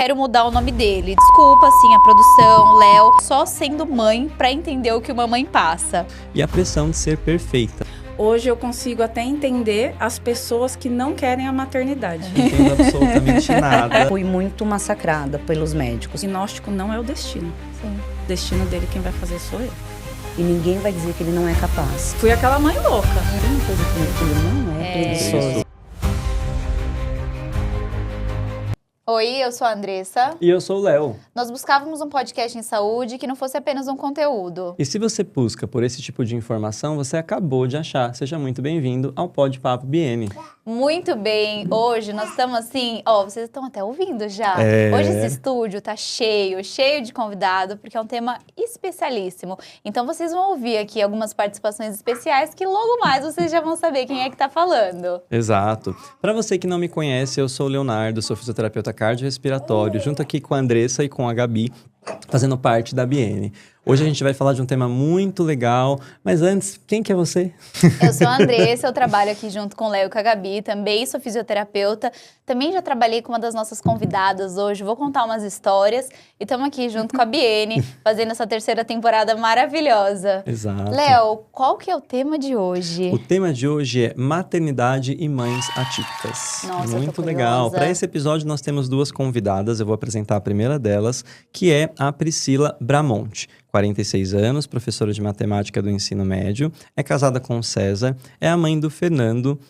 Quero mudar o nome dele. Desculpa, assim, a produção, Léo, só sendo mãe pra entender o que uma mãe passa. E a pressão de ser perfeita. Hoje eu consigo até entender as pessoas que não querem a maternidade. Não entendo absolutamente nada. Fui muito massacrada pelos médicos. O diagnóstico não é o destino. Sim. O destino dele, quem vai fazer sou eu. E ninguém vai dizer que ele não é capaz. Fui aquela mãe louca. Tem uma coisa que meu filho não é preguiçoso. Oi, eu sou a Andressa. E eu sou o Léo. Nós buscávamos um podcast em saúde que não fosse apenas um conteúdo. E se você busca por esse tipo de informação, você acabou de achar. Seja muito bem-vindo ao Pod Papo BN. Muito bem, hoje nós estamos assim, vocês estão até ouvindo já. Hoje esse estúdio tá cheio de convidado, porque é um tema especialíssimo. Então vocês vão ouvir aqui algumas participações especiais que logo mais vocês já vão saber quem é que tá falando. Exato. Para você que não me conhece, eu sou o Leonardo, sou fisioterapeuta cardiorrespiratório, junto aqui com a Andressa e com a Gabi, fazendo parte da BN. Hoje a gente vai falar de um tema muito legal, mas antes, quem que é você? Eu sou a Andressa, eu trabalho aqui junto com o Léo e com a Gabi, também sou fisioterapeuta, também já trabalhei com uma das nossas convidadas hoje, vou contar umas histórias e estamos aqui junto com a Biene, fazendo essa terceira temporada maravilhosa. Exato. Léo, qual que é o tema de hoje? O tema de hoje é maternidade e mães atípicas. Nossa, muito tô legal. curiosa. Para esse episódio nós temos duas convidadas, eu vou apresentar a primeira delas, que é a Priscila Bramonte. 46 anos, professora de matemática do ensino médio, é casada com o César, é a mãe do Fernando,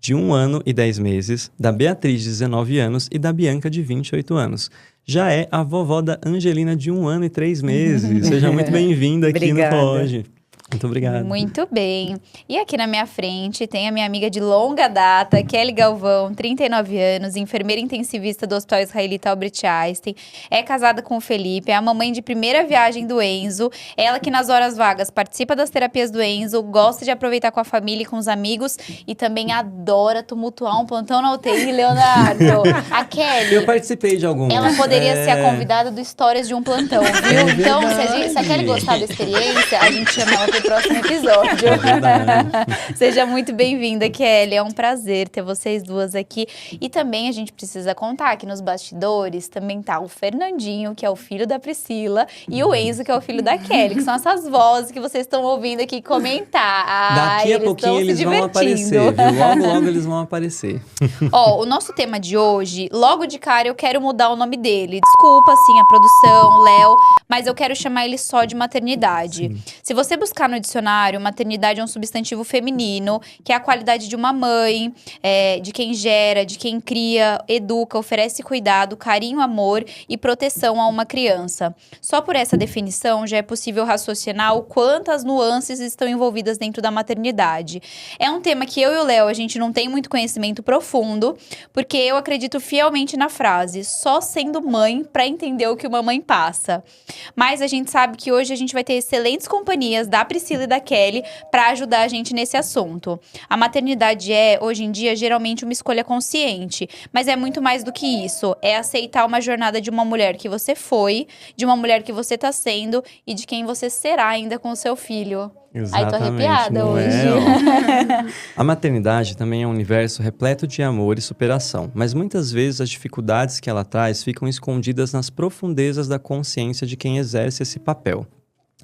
de 1 ano e 10 meses, da Beatriz, de 19 anos, e da Bianca, de 28 anos. Já é a vovó da Angelina, de 1 ano e 3 meses. Seja muito bem-vinda aqui no Pod. Muito obrigado. Muito bem. E aqui na minha frente tem a minha amiga de longa data, Kelly Galvão, 39 anos, enfermeira intensivista do Hospital Israelita Albert Einstein. É casada com o Felipe, é a mamãe de primeira viagem do Enzo. Ela que nas horas vagas participa das terapias do Enzo, gosta de aproveitar com a família e com os amigos e também adora tumultuar um plantão na UTI, Leonardo. A Kelly... Eu participei de algumas. Ela poderia ser a convidada do Histórias de um Plantão, viu? Então, se a Kelly gostar da experiência, a gente chama ela pro próximo episódio. É verdade. Seja muito bem-vinda, Kelly. É um prazer ter vocês duas aqui. E também a gente precisa contar que nos bastidores também tá o Fernandinho, que é o filho da Priscila, e o Enzo, que é o filho da Kelly, que são essas vozes que vocês estão ouvindo aqui comentar. Daqui a pouquinho eles vão aparecer, viu? Logo eles vão aparecer. Ó, o nosso tema de hoje, logo de cara eu quero mudar o nome dele. Desculpa, assim, a produção, Léo, mas eu quero chamar ele só de maternidade. Sim. Se você buscar no dicionário, maternidade é um substantivo feminino, que é a qualidade de uma mãe, de quem gera, de quem cria, educa, oferece cuidado, carinho, amor e proteção a uma criança. Só por essa definição já é possível raciocinar o quantas nuances estão envolvidas dentro da maternidade. É um tema que eu e o Léo, a gente não tem muito conhecimento profundo, porque eu acredito fielmente na frase, só sendo mãe para entender o que uma mãe passa. Mas a gente sabe que hoje a gente vai ter excelentes companhias da Priscila e da Kelly para ajudar a gente nesse assunto. A maternidade é, hoje em dia, geralmente uma escolha consciente, mas é muito mais do que isso. É aceitar uma jornada de uma mulher que você foi, de uma mulher que você tá sendo e de quem você será ainda com o seu filho. Exatamente, Ai, tô arrepiada não hoje. A maternidade também é um universo repleto de amor e superação, mas muitas vezes as dificuldades que ela traz ficam escondidas nas profundezas da consciência de quem exerce esse papel.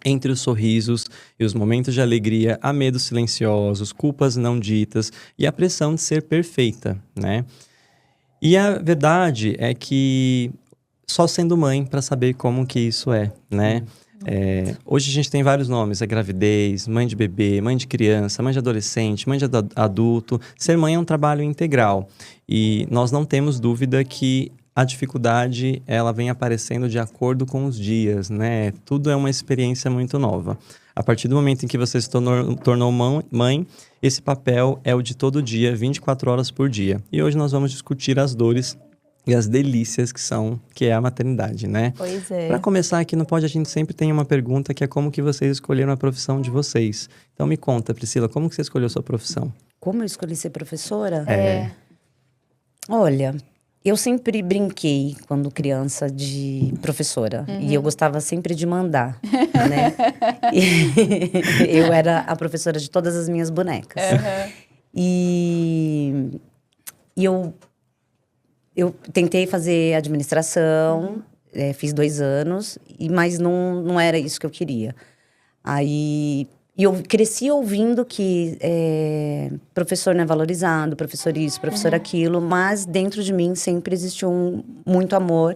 Entre os sorrisos e os momentos de alegria, há medos silenciosos, culpas não ditas e a pressão de ser perfeita, né? E a verdade é que só sendo mãe para saber como que isso é, né? Hoje a gente tem vários nomes, a gravidez, mãe de bebê, mãe de criança, mãe de adolescente, mãe de adulto. Ser mãe é um trabalho integral e nós não temos dúvida que a dificuldade, ela vem aparecendo de acordo com os dias, né? Tudo é uma experiência muito nova. A partir do momento em que você se tornou mãe, esse papel é o de todo dia, 24 horas por dia. E hoje nós vamos discutir as dores e as delícias que é a maternidade, né? Pois é. Para começar aqui no Pod, a gente sempre tem uma pergunta que é como que vocês escolheram a profissão de vocês. Então me conta, Priscila, como que você escolheu a sua profissão? Como eu escolhi ser professora? É. Olha, eu sempre brinquei, quando criança, de professora. E eu gostava sempre de mandar, né? Eu era a professora de todas as minhas bonecas. E eu eu tentei fazer administração, fiz 2 anos, mas não era isso que eu queria. Aí, e eu cresci ouvindo que professor não é valorizado, professor isso, professor aquilo, mas dentro de mim sempre existiu muito amor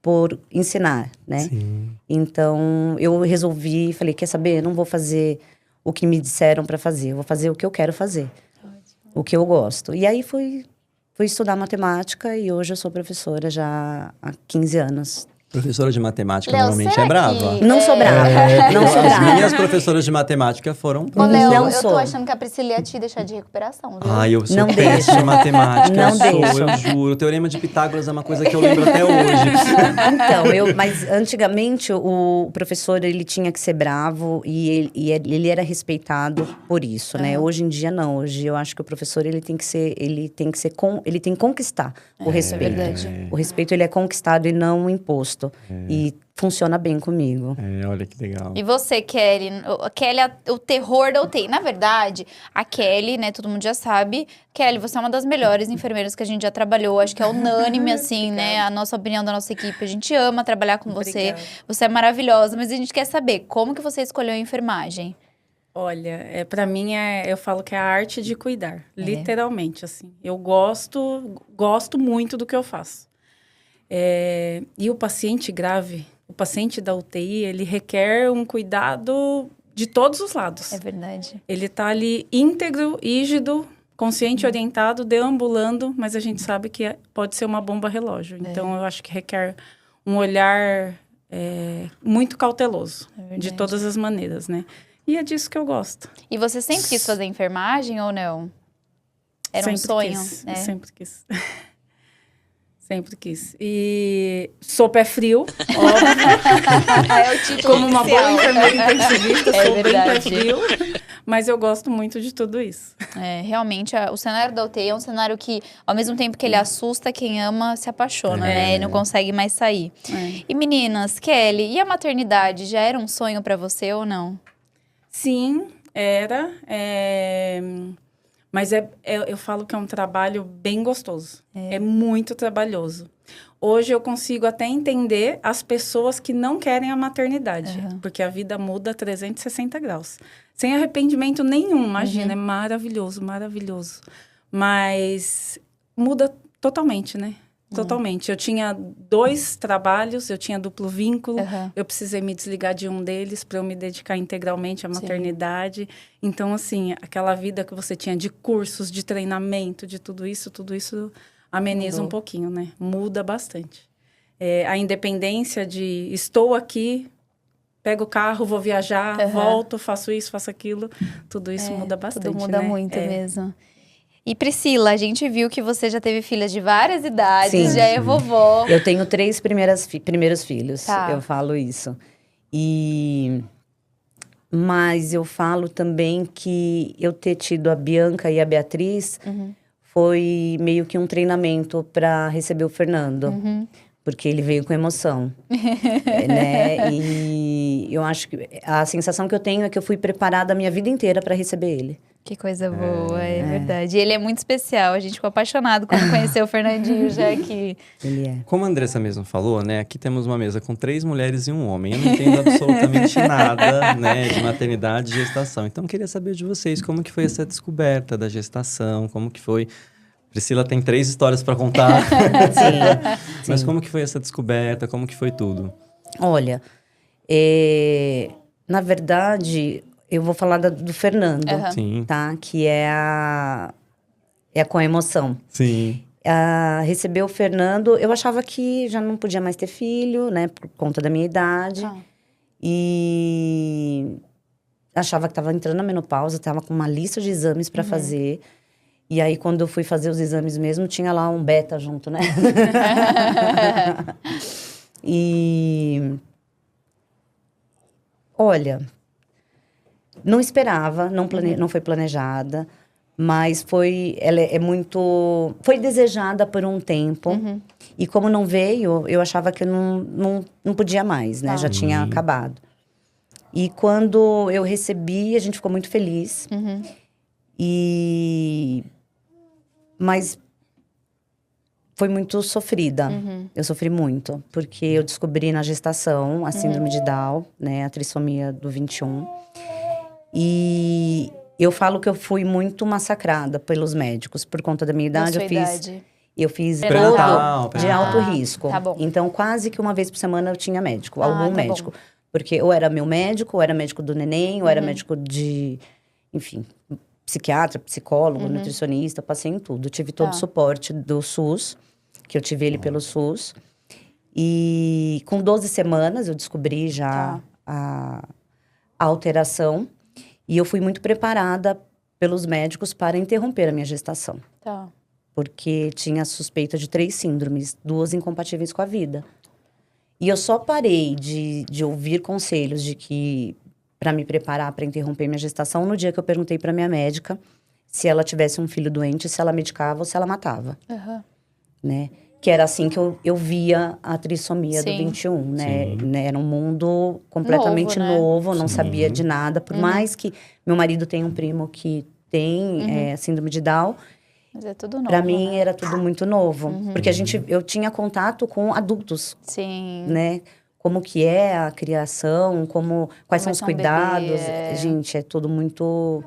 por ensinar, né? Sim. Então, eu resolvi, falei, quer saber? Eu não vou fazer o que me disseram para fazer, eu vou fazer o que eu quero fazer, o que eu gosto. E aí fui estudar matemática e hoje eu sou professora já há 15 anos. Professora de matemática Léo, normalmente será é brava. que- Não sou brava, não sou As brava. minhas professoras de matemática foram Ô, Léo, Não eu sou. tô achando que a Priscila ia te deixar de recuperação, viu? Ai, eu sou Não péssimo deixa. em matemática. Não eu deixa. juro. O Teorema de Pitágoras é uma coisa que eu lembro até hoje. Então, mas antigamente o professor, ele tinha que ser bravo e ele era respeitado por isso, né? Hoje em dia, não. Hoje eu acho que o professor, ele tem que conquistar o respeito. verdade. O respeito, ele é conquistado e não imposto. E funciona bem comigo. Olha que legal. E você, Kelly? Kelly é o terror da UTI. Na verdade, a Kelly, né, todo mundo já sabe. Kelly, você é uma das melhores enfermeiras que a gente já trabalhou. Acho que é unânime, assim, né? A nossa opinião da nossa equipe. A gente ama trabalhar com você. Obrigada. Você é maravilhosa. Mas a gente quer saber, como que você escolheu a enfermagem? Olha, para mim eu falo que é a arte de cuidar, literalmente, assim. Eu gosto muito do que eu faço. E o paciente grave, o paciente da UTI, ele requer um cuidado de todos os lados. É verdade. Ele tá ali íntegro, rígido, consciente, orientado, deambulando, mas a gente sabe que pode ser uma bomba relógio. Então, eu acho que requer um olhar muito cauteloso, de todas as maneiras, né? E é disso que eu gosto. E você sempre quis fazer enfermagem ou não? Era um sonho, né? Sempre quis. Sempre quis. E sou pé frio, óbvio. É o título Como uma boa enfermeira intensivista, É sou bem pé verdade. frio. Mas eu gosto muito de tudo isso. Realmente, o cenário da UTI é um cenário que, ao mesmo tempo que ele assusta, quem ama se apaixona, né? E não consegue mais sair. E meninas, Kelly, e a maternidade? Já era um sonho pra você ou não? Sim, era. Mas eu falo que é um trabalho bem gostoso. É muito trabalhoso. Hoje eu consigo até entender as pessoas que não querem a maternidade. Porque a vida muda 360 graus. Sem arrependimento nenhum, imagina. É maravilhoso, maravilhoso. Mas muda totalmente, né? Totalmente. Eu tinha 2 trabalhos, eu tinha duplo vínculo. Eu precisei me desligar de um deles para eu me dedicar integralmente à maternidade. Então, assim, aquela vida que você tinha de cursos, de treinamento, de tudo isso ameniza um pouquinho, né? Muda bastante. A independência de estou aqui, pego o carro, vou viajar, volto, faço isso, faço aquilo. Tudo isso muda bastante, Tudo muda né? muito mesmo. E Priscila, a gente viu que você já teve filhas de várias idades, Sim. já é vovó. Eu tenho 3 primeiros filhos, Tá. eu falo isso. Mas eu falo também que eu ter tido a Bianca e a Beatriz foi meio que um treinamento para receber o Fernando. Porque ele veio com emoção, né? E eu acho que a sensação que eu tenho é que eu fui preparada a minha vida inteira para receber ele. Que coisa boa, é verdade. E ele é muito especial, a gente ficou apaixonado quando conheceu o Fernandinho já aqui. Ele é. Como a Andressa mesmo falou, né? Aqui temos uma mesa com 3 mulheres e um homem. Eu não entendo absolutamente nada, né? De maternidade e gestação. Então, eu queria saber de vocês como que foi essa descoberta da gestação, como que foi... Priscila tem 3 histórias para contar. Sim. Mas como que foi essa descoberta? Como que foi tudo? Olha, na verdade, eu vou falar do Fernando, Sim. tá? Que é a com a emoção. Sim. Receber o Fernando, eu achava que já não podia mais ter filho, né? Por conta da minha idade. E achava que estava entrando na menopausa, estava com uma lista de exames para fazer. E aí, quando eu fui fazer os exames mesmo, tinha lá um beta junto, né? Olha, não esperava, não foi planejada, mas ela foi desejada por um tempo. E como não veio, eu achava que eu não podia mais, né? Já tinha acabado. E quando eu recebi, a gente ficou muito feliz. Mas foi muito sofrida. Eu sofri muito, porque eu descobri na gestação a síndrome de Down, né? A trissomia do 21. E eu falo que eu fui muito massacrada pelos médicos. Por conta da minha idade, eu fiz Pré-natal, de alto risco. Tá bom. Então, quase que uma vez por semana eu tinha médico, algum tá médico. bom. Porque ou era meu médico, ou era médico do neném, ou era médico de, enfim, psiquiatra, psicólogo, nutricionista, passei em tudo. Tive todo o suporte do SUS, que eu tive ele pelo SUS. E com 12 semanas eu descobri já a alteração. E eu fui muito preparada pelos médicos para interromper a minha gestação. Tá. Porque tinha suspeita de 3 síndromes, 2 incompatíveis com a vida. E eu só parei de ouvir conselhos de que para me preparar para interromper minha gestação no dia que eu perguntei para minha médica se ela tivesse um filho doente, se ela medicava ou se ela matava, né? Que era assim que eu via a trissomia do 21, né? Era um mundo completamente novo, não sabia de nada. Por mais que meu marido tenha um primo que tem síndrome de Down, Mas é tudo novo, pra mim né? era tudo muito novo. Porque eu tinha contato com adultos, Sim. né? Como que é a criação, quais são os é um bebê, cuidados. Gente, é tudo muito,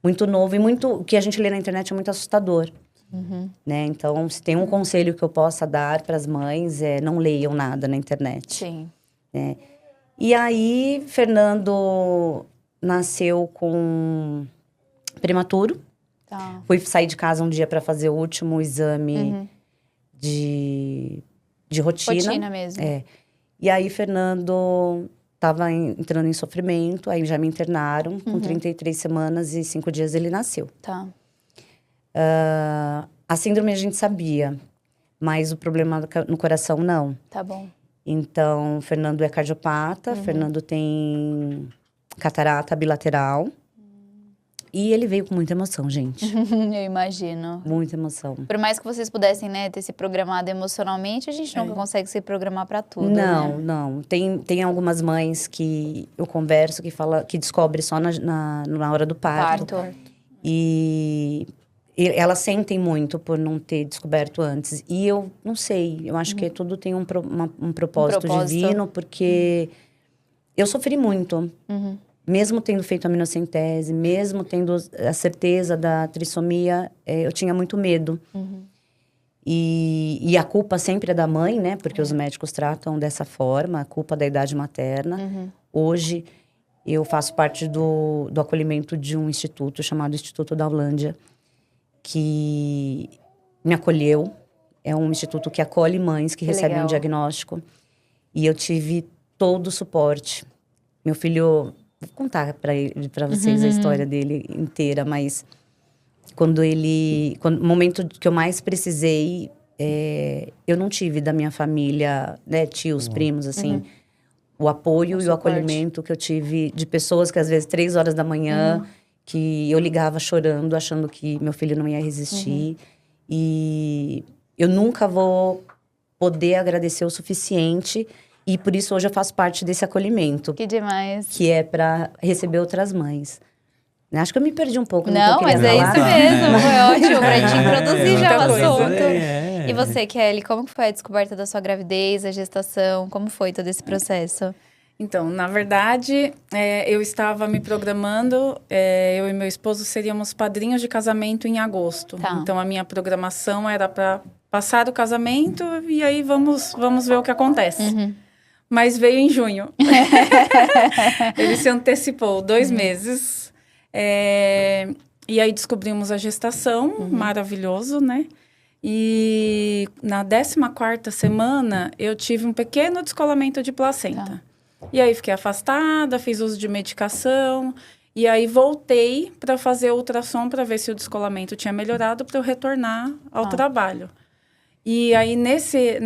muito novo. E o que a gente lê na internet é muito assustador. Né? Então, se tem um conselho que eu possa dar para as mães, não leiam nada na internet. Sim. Né? E aí, Fernando nasceu com prematuro. Tá. Fui sair de casa um dia para fazer o último exame de rotina. Rotina mesmo. E aí, Fernando estava entrando em sofrimento, aí já me internaram. Com 33 semanas e 5 dias ele nasceu. Tá. A síndrome a gente sabia, mas o problema no coração não. Tá bom. Então, Fernando é cardiopata, Fernando tem catarata bilateral. E ele veio com muita emoção, gente. Eu imagino. Muita emoção. Por mais que vocês pudessem, né, ter se programado emocionalmente, a gente nunca consegue se programar pra tudo, Não, né? não. Tem algumas mães que eu converso que descobre só na hora do parto. E elas sentem muito por não ter descoberto antes. E eu não sei, eu acho que tudo tem um propósito divino, porque eu sofri muito. Mesmo tendo feito a aminocentese, mesmo tendo a certeza da trissomia, eu tinha muito medo. E a culpa sempre é da mãe, né? Porque os médicos tratam dessa forma, a culpa da idade materna. Hoje, eu faço parte do acolhimento de um instituto chamado Instituto da Holândia, que me acolheu. É um instituto que acolhe mães que recebem um diagnóstico. E eu tive todo o suporte. Meu filho... Vou contar para vocês a história dele inteira, mas no momento que eu mais precisei, eu não tive da minha família, né, tios, primos, assim, o apoio e o acolhimento que eu tive de pessoas que às vezes 3 horas da manhã, que eu ligava chorando, achando que meu filho não ia resistir. E eu nunca vou poder agradecer o suficiente. E por isso hoje eu faço parte desse acolhimento. Que demais. Que é para receber outras mães. Acho que eu me perdi um pouco. Não, mas é isso mesmo. Foi ótimo pra gente introduzir já o assunto. E você, Kelly, como foi a descoberta da sua gravidez, a gestação? Como foi todo esse processo? Então, na verdade, eu estava me programando, eu e meu esposo seríamos padrinhos de casamento em agosto. Tá. Então, a minha programação era para passar o casamento e aí vamos ver o que acontece. Mas veio em junho. Ele se antecipou 2 meses. E aí descobrimos a gestação, maravilhoso, né? E na 14ª semana, eu tive um pequeno descolamento de placenta. E aí fiquei afastada, fiz uso de medicação. E aí voltei para fazer ultrassom para ver se o descolamento tinha melhorado para eu retornar ao trabalho. E aí, nesse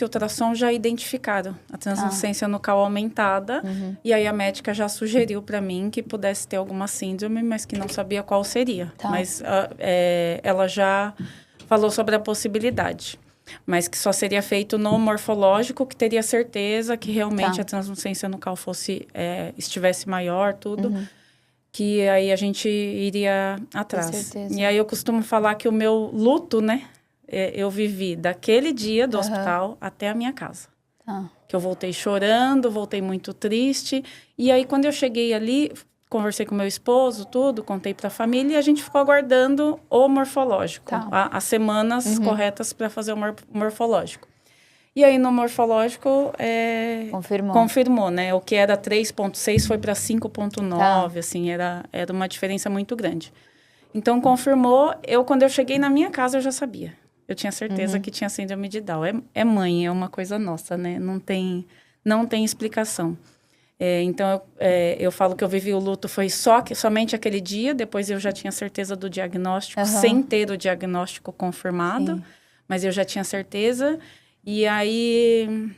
ultrassom, já identificaram a translucência nucal aumentada. E aí, a médica já sugeriu para mim que pudesse ter alguma síndrome, mas que não sabia qual seria. Mas ela já falou sobre a possibilidade. Mas que só seria feito no morfológico, que teria certeza que realmente a translucência nucal estivesse maior, tudo. Que aí a gente iria atrás. Com certeza. E aí, eu costumo falar que o meu luto, né? eu vivi daquele dia do hospital até a minha casa. Tá. Que eu voltei chorando, voltei muito triste. E aí, quando eu cheguei ali, conversei com meu esposo, tudo, contei para a família e a gente ficou aguardando o morfológico. Tá. As semanas corretas para fazer o morfológico. E aí, no morfológico, confirmou, né? O que era 3,6 foi para 5,9, assim, era uma diferença muito grande. Então, confirmou. Quando eu cheguei na minha casa, eu já sabia. Eu tinha certeza que tinha síndrome de Down. É uma coisa nossa, né? Não tem explicação. Então, eu falo que eu vivi o luto foi somente aquele dia. Depois, eu já tinha certeza do diagnóstico, sem ter o diagnóstico confirmado. Sim. Mas eu já tinha certeza. E aí,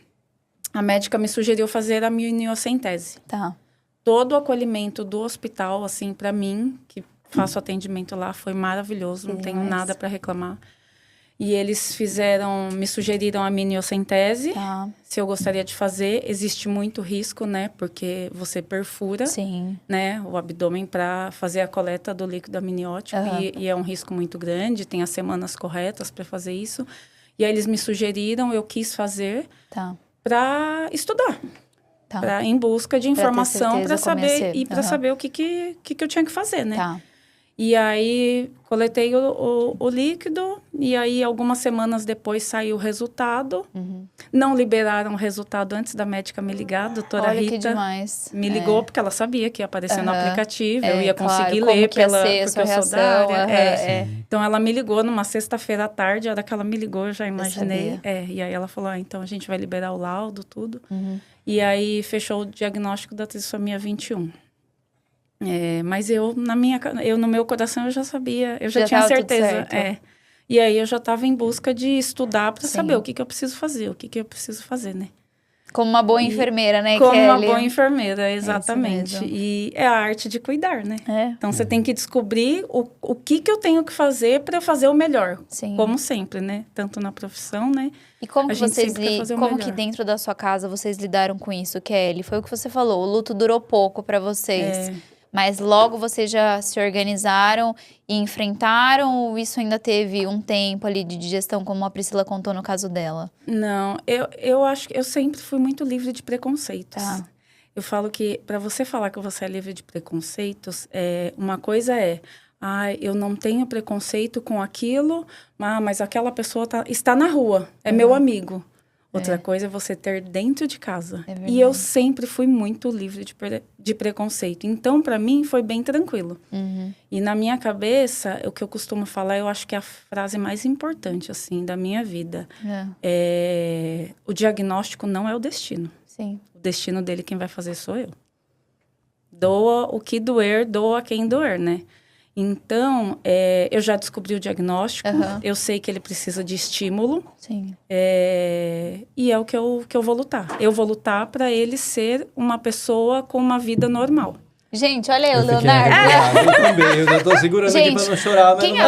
a médica me sugeriu fazer a miocenese. Tá. Todo o acolhimento do hospital, assim, para mim, que faço atendimento lá, foi maravilhoso. Não tenho nada para reclamar. E eles me sugeriram a miniocentese, se eu gostaria de fazer. Existe muito risco, né? Porque você perfura, né, o abdômen para fazer a coleta do líquido amniótico. E é um risco muito grande, tem as semanas corretas para fazer isso. E aí eles me sugeriram, eu quis fazer para estudar. Em busca de informação para saber, para saber o que eu tinha que fazer, né? Tá. E aí, coletei o líquido, e aí, algumas semanas depois, saiu o resultado. Não liberaram o resultado antes da médica me ligar, a doutora Olha Rita. Que demais. Me ligou, porque ela sabia que ia aparecer no aplicativo, eu ia conseguir ler, porque eu sou da área. Então, ela me ligou numa sexta-feira à tarde, a hora que ela me ligou, eu já imaginei. E aí, ela falou, então, a gente vai liberar o laudo, tudo. E aí, fechou o diagnóstico da trissomia 21. Mas no meu coração, eu já sabia, eu já tinha certeza. E aí, eu já estava em busca de estudar para saber o que eu preciso fazer, né? Como uma boa enfermeira, né, Como Kelly? uma boa enfermeira, exatamente. E é a arte de cuidar, né? Então, você tem que descobrir o que eu tenho que fazer para fazer o melhor. Como sempre, né? Tanto na profissão, né? E como que dentro da sua casa vocês lidaram com isso, Kelly? Foi o que você falou, o luto durou pouco para vocês. Mas logo vocês já se organizaram e enfrentaram, ou isso ainda teve um tempo ali de digestão, como a Priscila contou no caso dela? Não, eu acho que eu sempre fui muito livre de preconceitos. Eu falo que, para você falar que você é livre de preconceitos, uma coisa eu não tenho preconceito com aquilo, mas aquela pessoa está na rua, é meu amigo. Outra coisa é você ter dentro de casa. E eu sempre fui muito livre de preconceito. Então, para mim, foi bem tranquilo. E na minha cabeça, o que eu costumo falar, eu acho que é a frase mais importante, assim, da minha vida. O diagnóstico não é o destino. Sim. O destino dele, quem vai fazer sou eu. Doa o que doer, doa quem doer, né? Então, eu já descobri o diagnóstico, eu sei que ele precisa de estímulo. Sim. E é o que eu vou lutar. Eu vou lutar para ele ser uma pessoa com uma vida normal. Gente, olha aí o Leonardo. Eu também, eu já tô segurando aqui pra não chorar, mas quem não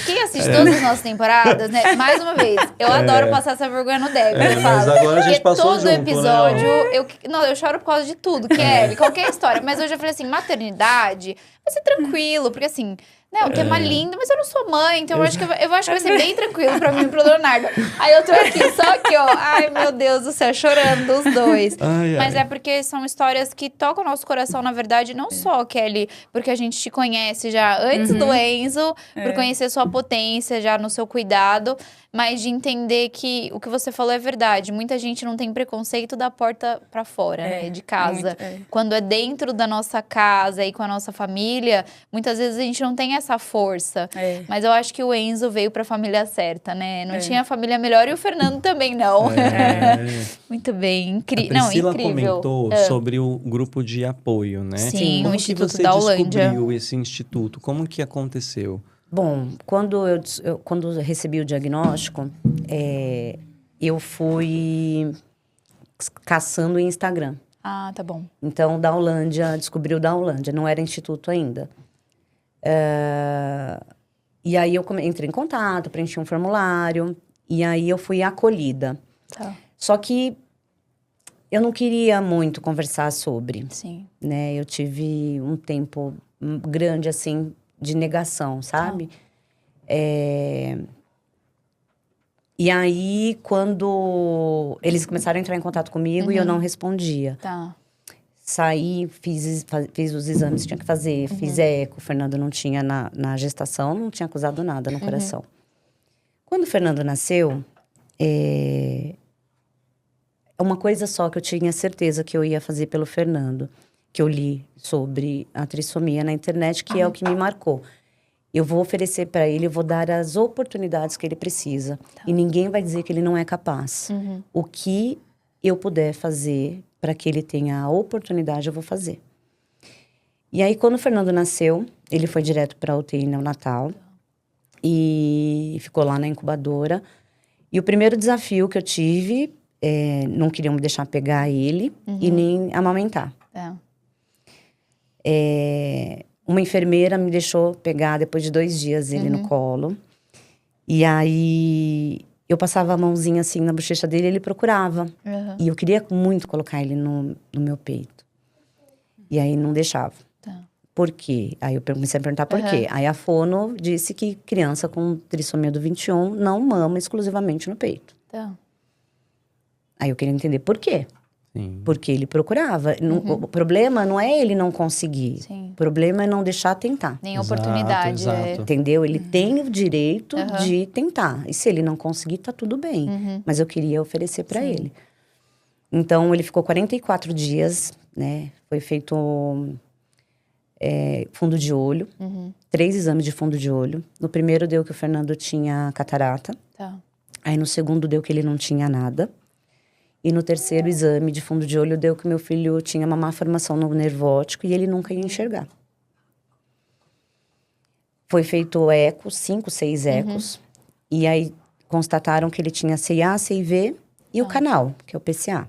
quem assiste todas as nossas temporadas, né? Mais uma vez, eu adoro passar essa vergonha no Deb. Mas agora a gente passou todo junto, episódio, né? eu choro por causa de tudo, Kelly, qualquer história. Mas hoje eu falei assim, maternidade vai ser tranquilo, porque assim... Né, um tema lindo, mas eu não sou mãe, então eu acho que vai ser bem tranquilo pra mim e pro Leonardo. Aí eu tô aqui, só que, ó, ai meu Deus do céu, chorando os dois. Mas é porque são histórias que tocam o nosso coração, na verdade, não só, Kelly, porque a gente te conhece já antes do Enzo, por conhecer sua potência já no seu cuidado, mas de entender que o que você falou é verdade. Muita gente não tem preconceito da porta pra fora, né, de casa. Quando é dentro da nossa casa e com a nossa família, muitas vezes a gente não tem essa força. Mas eu acho que o Enzo veio pra família certa, né? Não tinha família melhor e o Fernando também não. Muito bem, incrível. A Priscila comentou sobre o grupo de apoio, né? Sim, como o Instituto que você da Holândia. descobriu esse instituto? Como que aconteceu? Bom, quando eu recebi o diagnóstico, eu fui caçando em Instagram. Ah, tá bom. Então, da Holândia, descobri o da Holândia, não era instituto ainda. E aí eu entrei em contato, preenchi um formulário, e aí eu fui acolhida. Tá. Só que eu não queria muito conversar sobre. Sim. Né? Eu tive um tempo grande, assim, de negação, sabe? E aí, quando eles começaram a entrar em contato comigo e eu não respondia. Tá. Saí, fiz os exames que tinha que fazer, fiz eco. O Fernando não tinha, na gestação, não tinha acusado nada no coração. Quando o Fernando nasceu, uma coisa só que eu tinha certeza que eu ia fazer pelo Fernando, que eu li sobre a trissomia na internet, que é o que me marcou. Eu vou oferecer para ele, eu vou dar as oportunidades que ele precisa. E ninguém vai dizer que ele não é capaz. O que eu puder fazer para que ele tenha a oportunidade, eu vou fazer. E aí, quando o Fernando nasceu, ele foi direto para a UTI neonatal. E ficou lá na incubadora. E o primeiro desafio que eu tive, não queriam me deixar pegar ele e nem amamentar. Uma enfermeira me deixou pegar, depois de 2 dias, ele no colo. E aí, eu passava a mãozinha assim na bochecha dele e ele procurava. E eu queria muito colocar ele no meu peito. E aí, não deixava. Por quê? Aí eu comecei a perguntar por quê. Aí a fono disse que criança com trissomia do 21 não mama exclusivamente no peito. Aí eu queria entender por quê. Sim. Porque ele procurava. O problema não é ele não conseguir. Sim. O problema é não deixar tentar. Nem Exato, oportunidade. exato. Entendeu? Ele tem o direito de tentar. E se ele não conseguir, tá tudo bem. Mas eu queria oferecer para ele. Então, ele ficou 44 dias, né? Foi feito fundo de olho. 3 exames de fundo de olho. No primeiro deu que o Fernando tinha catarata. Aí no segundo deu que ele não tinha nada. E no terceiro exame de fundo de olho deu que meu filho tinha uma má formação no nervo óptico e ele nunca ia enxergar. Foi feito eco, 5, 6 ecos. E aí constataram que ele tinha CIA, CIV e o canal, que é o PCA.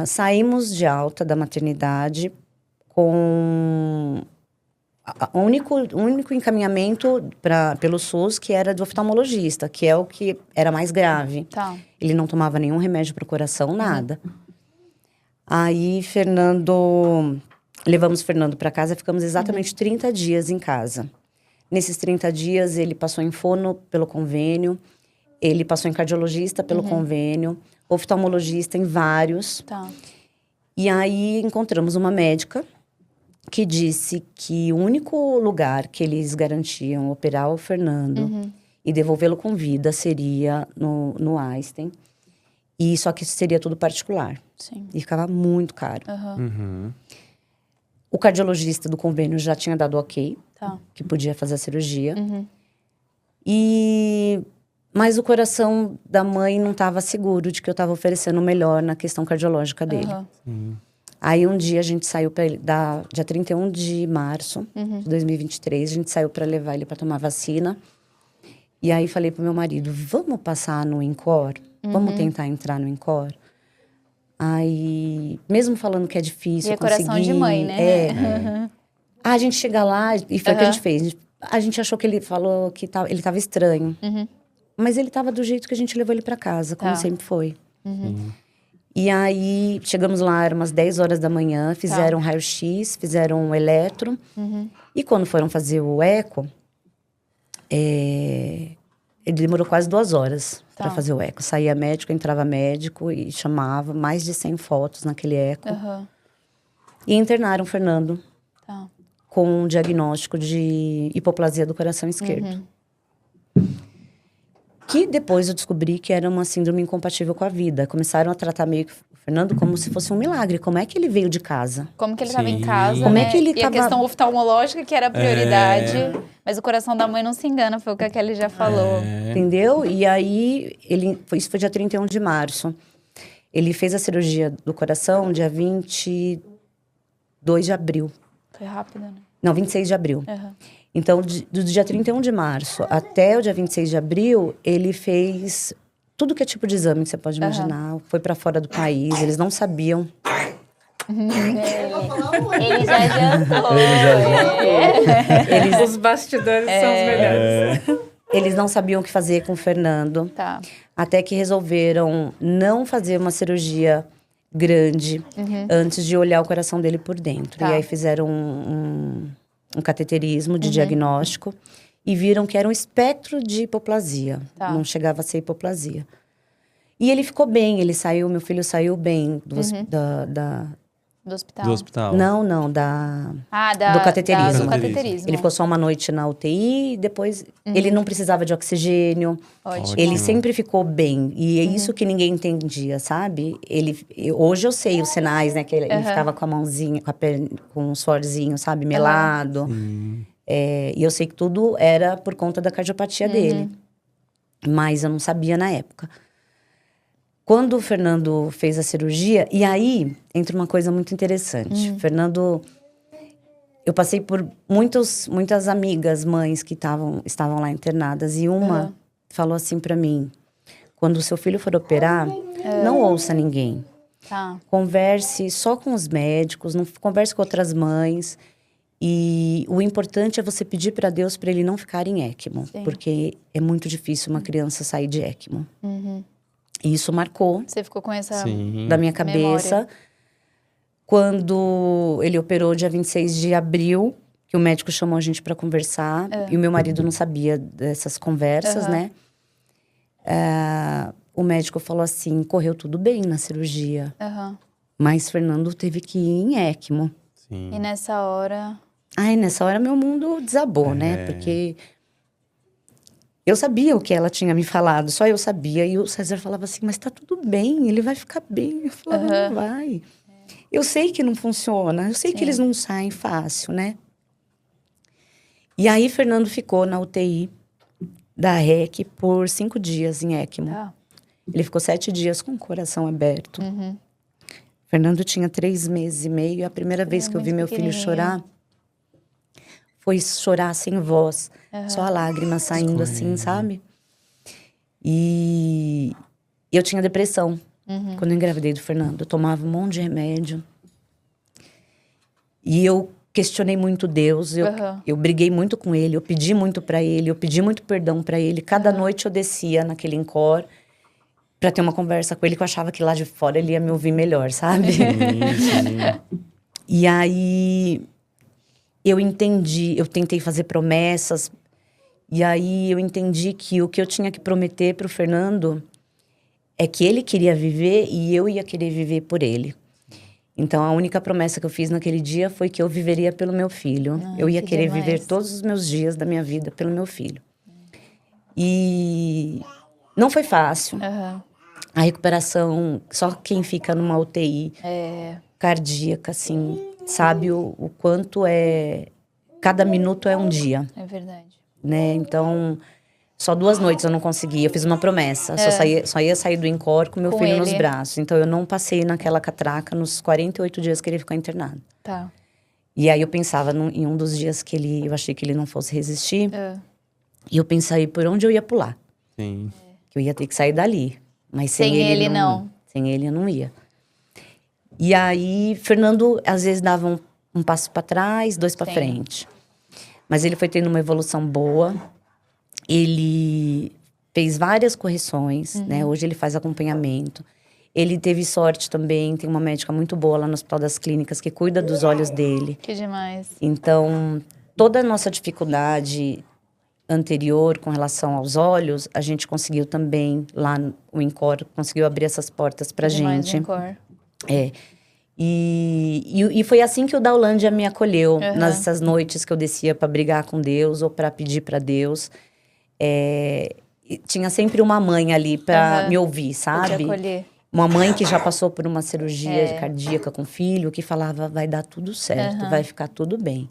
Saímos de alta da maternidade com o único encaminhamento pelo SUS, que era do oftalmologista, que é o que era mais grave. Ele não tomava nenhum remédio para o coração, nada. Aí, levamos Fernando para casa, ficamos exatamente 30 dias em casa. Nesses 30 dias, ele passou em fono pelo convênio, ele passou em cardiologista pelo convênio, oftalmologista em vários. E aí, encontramos uma médica que disse que o único lugar que eles garantiam operar o Fernando e devolvê-lo com vida seria no Einstein. E só que isso seria tudo particular. E ficava muito caro. O cardiologista do convênio já tinha dado ok, que podia fazer a cirurgia. Mas o coração da mãe não estava seguro de que eu estava oferecendo o melhor na questão cardiológica dele. Aí um dia a gente saiu dia 31 de março de 2023, a gente saiu para levar ele para tomar vacina. E aí falei pro meu marido, vamos passar no INCOR? Vamos tentar entrar no INCOR? Aí, mesmo falando que é difícil, e conseguir... coração de mãe, né? A gente chega lá, e foi o que a gente fez. A gente achou que ele falou que ele tava estranho. Mas ele tava do jeito que a gente levou ele para casa, como sempre foi. E aí, chegamos lá, eram umas 10 horas da manhã, fizeram raio-x, fizeram um eletro. E quando foram fazer o eco, ele demorou quase 2 horas para fazer o eco. Saía médico, entrava médico e chamava mais de 100 fotos naquele eco. E internaram o Fernando com um diagnóstico de hipoplasia do coração esquerdo. Que depois eu descobri que era uma síndrome incompatível com a vida. Começaram a tratar meio que o Fernando como se fosse um milagre. Como é que ele veio de casa? Como que ele estava em casa, Como né? é que ele e a questão oftalmológica, que era a prioridade. Mas o coração da mãe não se engana, foi o que a Kelly já falou. Entendeu? E aí, isso foi dia 31 de março. Ele fez a cirurgia do coração dia 22 de abril. Foi rápido, né? Não, 26 de abril. Então, do dia 31 de março até o dia 26 de abril, ele fez tudo que é tipo de exame que você pode imaginar. Foi para fora do país, eles não sabiam. Ele já adiantou. Os bastidores são os melhores. Eles não sabiam o que fazer com o Fernando. Até que resolveram não fazer uma cirurgia grande antes de olhar o coração dele por dentro. E aí fizeram um cateterismo de diagnóstico e viram que era um espectro de hipoplasia. Tá. Não chegava a ser hipoplasia. E ele ficou bem, meu filho saiu bem Do hospital? Do hospital. Não, do cateterismo. Do cateterismo. Ele ficou só uma noite na UTI e depois ele não precisava de oxigênio. Ótimo. Ele sempre ficou bem. E é isso que ninguém entendia, sabe? Hoje eu sei os sinais, né? Que ele ficava com a mãozinha, com um suorzinho, sabe? Melado. E eu sei que tudo era por conta da cardiopatia dele. Mas eu não sabia na época. Quando o Fernando fez a cirurgia, e aí entra uma coisa muito interessante. Fernando, eu passei por muitas amigas, mães que estavam lá internadas, e uma falou assim pra mim: quando o seu filho for operar, não ouça ninguém. Tá. Converse só com os médicos, não converse com outras mães. E o importante é você pedir pra Deus pra ele não ficar em ECMO, porque é muito difícil uma criança sair de ECMO. E isso marcou Você ficou com essa da minha cabeça. memória. Quando ele operou dia 26 de abril, que o médico chamou a gente para conversar. E o meu marido não sabia dessas conversas, né? O médico falou assim, correu tudo bem na cirurgia. Mas Fernando teve que ir em ECMO. Sim. E nessa hora... Nessa hora meu mundo desabou, né? Porque... eu sabia o que ela tinha me falado, só eu sabia. E o César falava assim, mas tá tudo bem, ele vai ficar bem. Eu falava, não vai. Eu sei que não funciona, eu sei que eles não saem fácil, né? E aí, Fernando ficou na UTI da REC por 5 dias em ECMO. Ele ficou 7 dias com o coração aberto. Fernando tinha 3 meses e meio. E a primeira vez que eu vi meu filho chorar, foi chorar sem voz. Só a lágrima saindo assim, sabe? E eu tinha depressão quando eu engravidei do Fernando. Eu tomava um monte de remédio. E eu questionei muito Deus. Eu briguei muito com ele. Eu pedi muito pra ele. Eu pedi muito perdão pra ele. Cada noite eu descia naquele ENCOR pra ter uma conversa com ele, que eu achava que lá de fora ele ia me ouvir melhor, sabe? E aí... eu entendi, eu tentei fazer promessas, e aí eu entendi que o que eu tinha que prometer pro Fernando é que ele queria viver e eu ia querer viver por ele. Então, a única promessa que eu fiz naquele dia foi que eu viveria pelo meu filho. Eu ia querer viver todos os meus dias da minha vida pelo meu filho. E não foi fácil. A recuperação, só quem fica numa UTI cardíaca, assim... sabe o quanto é... cada minuto é um dia. É verdade. Né? Então, só 2 noites eu não consegui. Eu fiz uma promessa. Só ia sair do ENCOR com meu filho nos braços. Então, eu não passei naquela catraca nos 48 dias que ele ficou internado. Tá. E aí, eu pensava em um dos dias que eu achei que ele não fosse resistir. E eu pensei por onde eu ia pular. Sim. Que eu ia ter que sair dali. Mas sem ele não. Sem ele eu não ia. E aí, Fernando, às vezes, dava um passo para trás, 2 para frente. Mas ele foi tendo uma evolução boa. Ele fez várias correções, né? Hoje ele faz acompanhamento. Ele teve sorte também, tem uma médica muito boa lá no Hospital das Clínicas que cuida dos olhos dele. Que demais. Então, toda a nossa dificuldade anterior com relação aos olhos, a gente conseguiu também, lá no ENCOR, conseguiu abrir essas portas pra gente. E foi assim que o Daulândia me acolheu, nessas noites que eu descia para brigar com Deus ou para pedir para Deus. Tinha sempre uma mãe ali para me ouvir, sabe? Te acolher. Uma mãe que já passou por uma cirurgia cardíaca com filho, que falava, vai dar tudo certo, vai ficar tudo bem.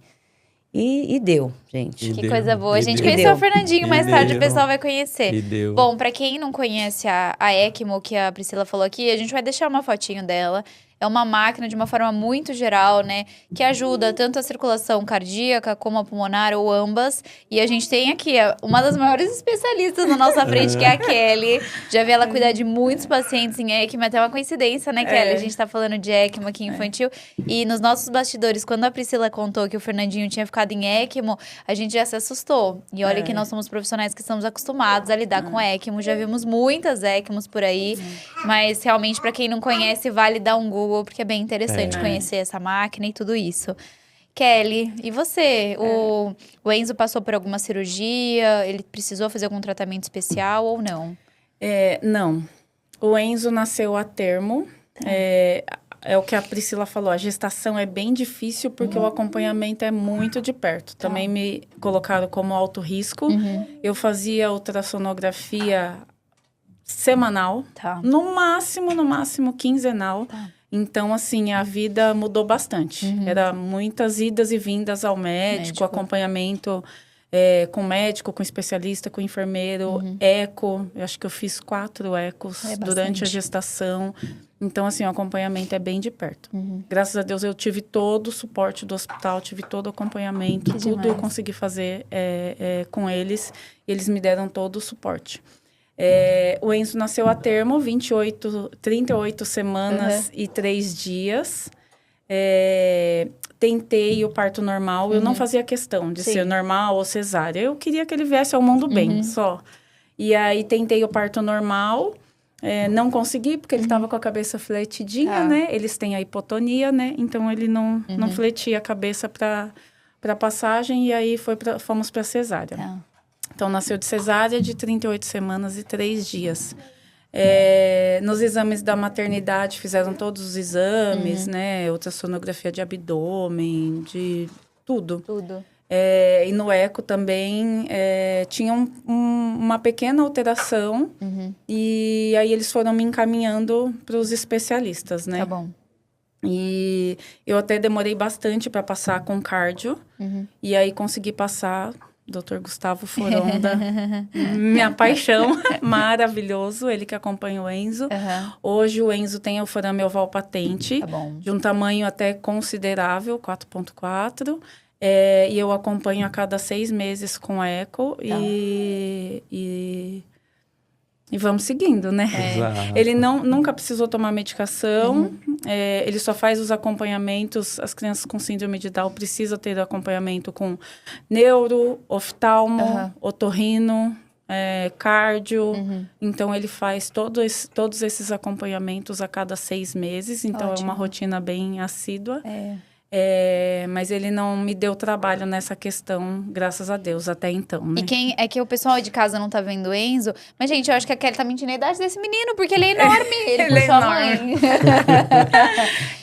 E deu, gente. Que coisa boa. A gente conheceu o Fernandinho, mais tarde o pessoal vai conhecer. Bom, pra quem não conhece a ECMO, que a Priscila falou aqui, a gente vai deixar uma fotinho dela. É uma máquina de uma forma muito geral, né? Que ajuda tanto a circulação cardíaca como a pulmonar, ou ambas. E a gente tem aqui uma das maiores especialistas na nossa frente, que é a Kelly. Já vi ela cuidar de muitos pacientes em ECMO. Até uma coincidência, né, Kelly? A gente tá falando de ECMO aqui infantil. E nos nossos bastidores, quando a Priscila contou que o Fernandinho tinha ficado em ECMO, a gente já se assustou. E olha que nós somos profissionais que estamos acostumados a lidar com ECMO. Já vimos muitas ECMOs por aí. Mas realmente, pra quem não conhece, vale dar um Google, porque é bem interessante conhecer essa máquina e tudo isso. Kelly, e você? O Enzo passou por alguma cirurgia? Ele precisou fazer algum tratamento especial ou não? Não. O Enzo nasceu a termo. É o que a Priscila falou, a gestação é bem difícil porque o acompanhamento é muito de perto. Também me colocaram como alto risco. Eu fazia ultrassonografia semanal, no máximo quinzenal. Então, assim, a vida mudou bastante. Era muitas idas e vindas ao médico. Acompanhamento com médico, com especialista, com enfermeiro, eco. Eu acho que eu fiz 4 ecos durante a gestação. Então, assim, o acompanhamento é bem de perto. Graças a Deus, eu tive todo o suporte do hospital, tive todo o acompanhamento. Tudo eu consegui fazer com eles. E eles me deram todo o suporte. O Enzo nasceu a termo, 38 semanas e 3 dias. Tentei o parto normal. Eu não fazia questão de ser normal ou cesárea. Eu queria que ele viesse ao mundo bem, só. E aí, tentei o parto normal. Não consegui, porque ele estava com a cabeça fletidinha, né? Eles têm a hipotonia, né? Então, ele não fletia a cabeça para passagem. E aí, fomos para cesárea. Então, nasceu de cesárea de 38 semanas e 3 dias. Nos exames da maternidade, fizeram todos os exames, né? Ultrassonografia de abdômen, de tudo. E no eco também tinha uma pequena alteração. E aí eles foram me encaminhando para os especialistas, né? Tá bom. E eu até demorei bastante para passar com cardio. E aí consegui passar. Dr. Gustavo Foronda, minha paixão, maravilhoso, ele que acompanha o Enzo. Hoje o Enzo tem o forame oval patente, de um tamanho até considerável, 4.4. E eu acompanho a cada 6 meses com eco e vamos seguindo, né? Ele nunca precisou tomar medicação, ele só faz os acompanhamentos. As crianças com síndrome de Down precisam ter acompanhamento com neuro, oftalmo, otorrino, cardio. Então, ele faz todos esses acompanhamentos a cada 6 meses. Então, é uma rotina bem assídua. Mas ele não me deu trabalho nessa questão, graças a Deus, até então, né? E é que o pessoal de casa não tá vendo o Enzo, mas, gente, eu acho que a Kelly tá mentindo a idade desse menino, porque ele é enorme. Ele é sua mãe.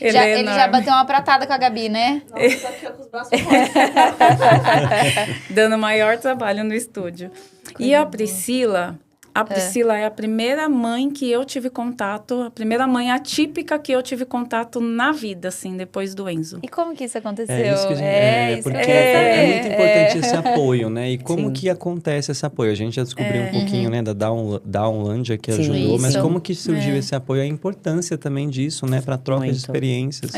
Ele já bateu uma pratada com a Gabi, né? Nossa, tá aqui com os braços dando maior trabalho no estúdio. E a Priscila... A Priscila é a primeira mãe que eu tive contato, a primeira mãe atípica que eu tive contato na vida, assim, depois do Enzo. E como que isso aconteceu? Isso que a gente, porque é muito importante esse apoio, né? E como que acontece esse apoio? A gente já descobriu um pouquinho, né, da Downlandia que ajudou, mas como que surgiu esse apoio? A importância também disso, né, para troca de experiências.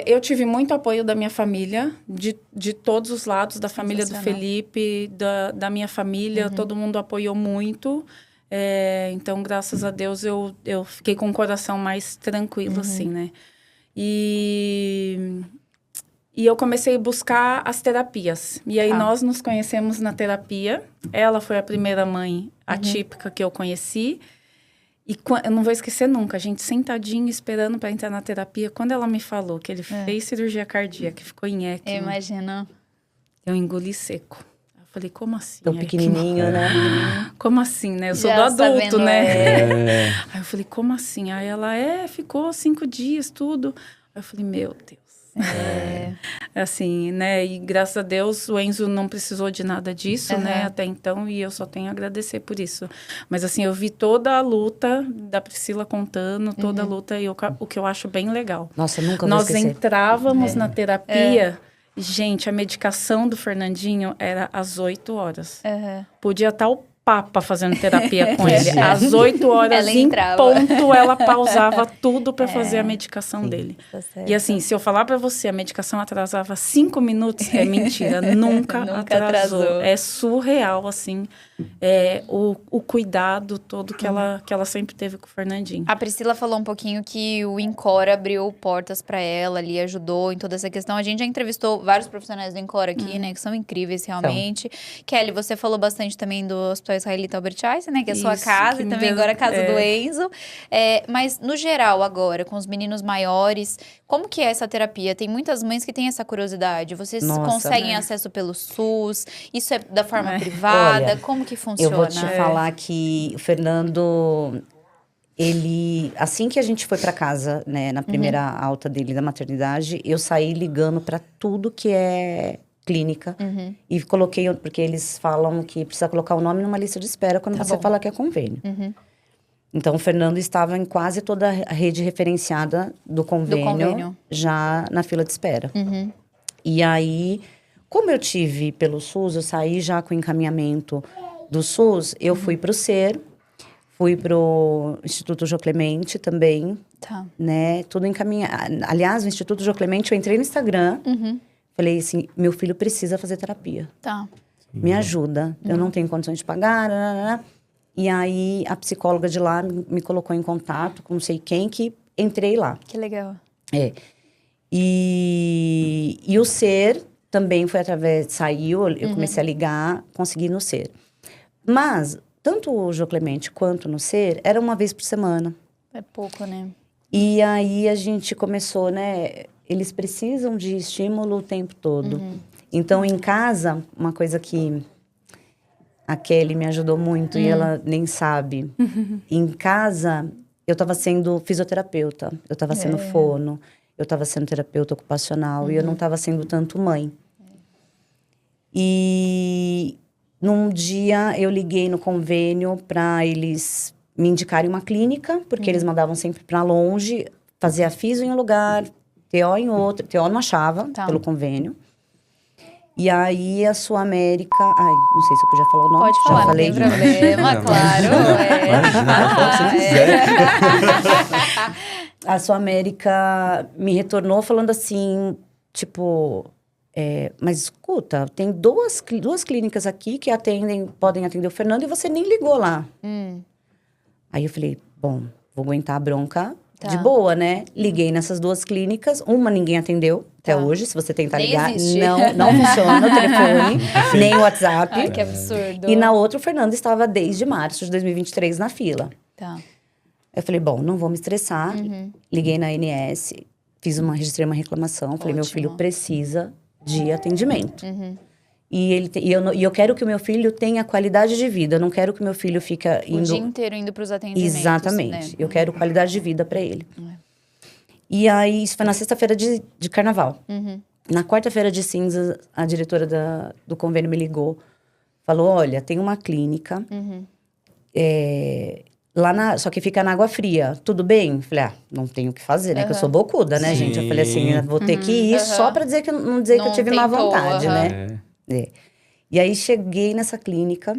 Eu tive muito apoio da minha família, de todos os lados, da família do Felipe, da minha família, todo mundo apoiou muito. Então, graças a Deus, eu fiquei com o coração mais tranquilo, assim, né? E eu comecei a buscar as terapias. E aí, nós nos conhecemos na terapia. Ela foi a primeira mãe atípica que eu conheci. E eu não vou esquecer nunca, a gente sentadinho, esperando para entrar na terapia. Quando ela me falou que ele fez cirurgia cardíaca, que ficou em ECMO... Eu imagino. Eu engoli seco. Falei, como assim? Tão pequenininho, né? Como assim, né? Eu sou Já do adulto, né? É. Aí eu falei, como assim? Aí ela, ficou 5 dias, tudo. Aí eu falei, meu Deus. Assim, né? E graças a Deus, o Enzo não precisou de nada disso, né? Até então, e eu só tenho a agradecer por isso. Mas assim, eu vi toda a luta da Priscila contando, toda a luta, e o que eu acho bem legal. Nossa, nunca vou Nós esquecer. entrávamos na terapia... Gente, a medicação do Fernandinho era às 8 horas. Podia estar o Papa fazendo terapia com ele. Às 8 horas Ela em entrava. ponto, ela pausava tudo para fazer a medicação dele. Tá certo. E assim, se eu falar para você, a medicação atrasava 5 minutos, é mentira. Nunca atrasou. É surreal, assim, o cuidado todo que ela sempre teve com o Fernandinho. A Priscila falou um pouquinho que o Incora abriu portas pra ela ali, ajudou em toda essa questão. A gente já entrevistou vários profissionais do Incora aqui, né? Que são incríveis, realmente. Kelly, você falou bastante também do Hospital israelita Albert Einstein, né? Que é a sua Isso, casa que e me também deu- agora a casa é. do Enzo. Mas, no geral, agora, com os meninos maiores, como que é essa terapia? Tem muitas mães que têm essa curiosidade. Vocês Nossa. conseguem É. acesso pelo SUS? Isso é da forma É. privada? Olha, Como que Eu funciona? vou te falar que o Fernando, ele, assim que a gente foi para casa, né, na primeira alta dele da maternidade, eu saí ligando para tudo que é clínica e coloquei, porque eles falam que precisa colocar o nome numa lista de espera quando Tá você bom. fala que é convênio. Então, o Fernando estava em quase toda a rede referenciada do convênio. Já na fila de espera. E aí, como eu tive pelo SUS, eu saí já com encaminhamento do SUS, eu fui para o SER, fui para o Instituto Jô Clemente também, Tá. né? Tudo encaminhado. Aliás, o Instituto Jô Clemente, eu entrei no Instagram, falei assim, meu filho precisa fazer terapia. Tá. Me ajuda, eu não tenho condições de pagar, nananana. E aí, a psicóloga de lá me colocou em contato com não sei quem, que entrei lá. Que legal. E o SER também foi através, saiu, eu comecei a ligar, consegui ir no SER. Mas, tanto o Jô Clemente quanto no SER, era uma vez por semana. É pouco, né? E aí, a gente começou, né, eles precisam de estímulo o tempo todo. Então, em casa, uma coisa que a Kelly me ajudou muito e ela nem sabe. Em casa, eu estava sendo fisioterapeuta, eu estava sendo fono, eu estava sendo terapeuta ocupacional e eu não estava sendo tanto mãe. E num dia eu liguei no convênio para eles me indicarem uma clínica, porque eles mandavam sempre para longe, fazia fisio em um lugar, TO em outro, TO não achava pelo convênio. E aí, a Sul América... Ai, não sei se eu podia falar o nome. Pode falar, Já não falei. tem problema, claro. Imagina, pode falar o que você quiser. A Sul América me retornou falando assim, tipo... mas escuta, tem duas clínicas aqui que podem atender o Fernando e você nem ligou lá. Aí eu falei, bom, vou aguentar a bronca de boa, né? Liguei nessas duas clínicas, uma ninguém atendeu até hoje. Se você tentar Nem ligar, existe. não funciona o telefone, nem o WhatsApp. Ai, que absurdo. E na outra, o Fernando estava desde março de 2023 na fila. Tá. Eu falei, bom, não vou me estressar. Liguei na ANS, registrei uma reclamação. Falei, meu filho precisa de atendimento. E eu quero que o meu filho tenha qualidade de vida. Eu não quero que o meu filho fique indo... O dia inteiro indo para os atendimentos. Exatamente. Né? Eu quero qualidade de vida para ele. E aí, isso foi na sexta-feira de carnaval. Na quarta-feira de cinza, a diretora do convênio me ligou. Falou, olha, tem uma clínica... só que fica na Água Fria. Tudo bem? Falei, não tenho o que fazer, né? Que eu sou bocuda, né, gente? Eu falei assim, vou ter que ir só pra dizer que não dizer que eu tive má tentou, vontade, né? E aí, cheguei nessa clínica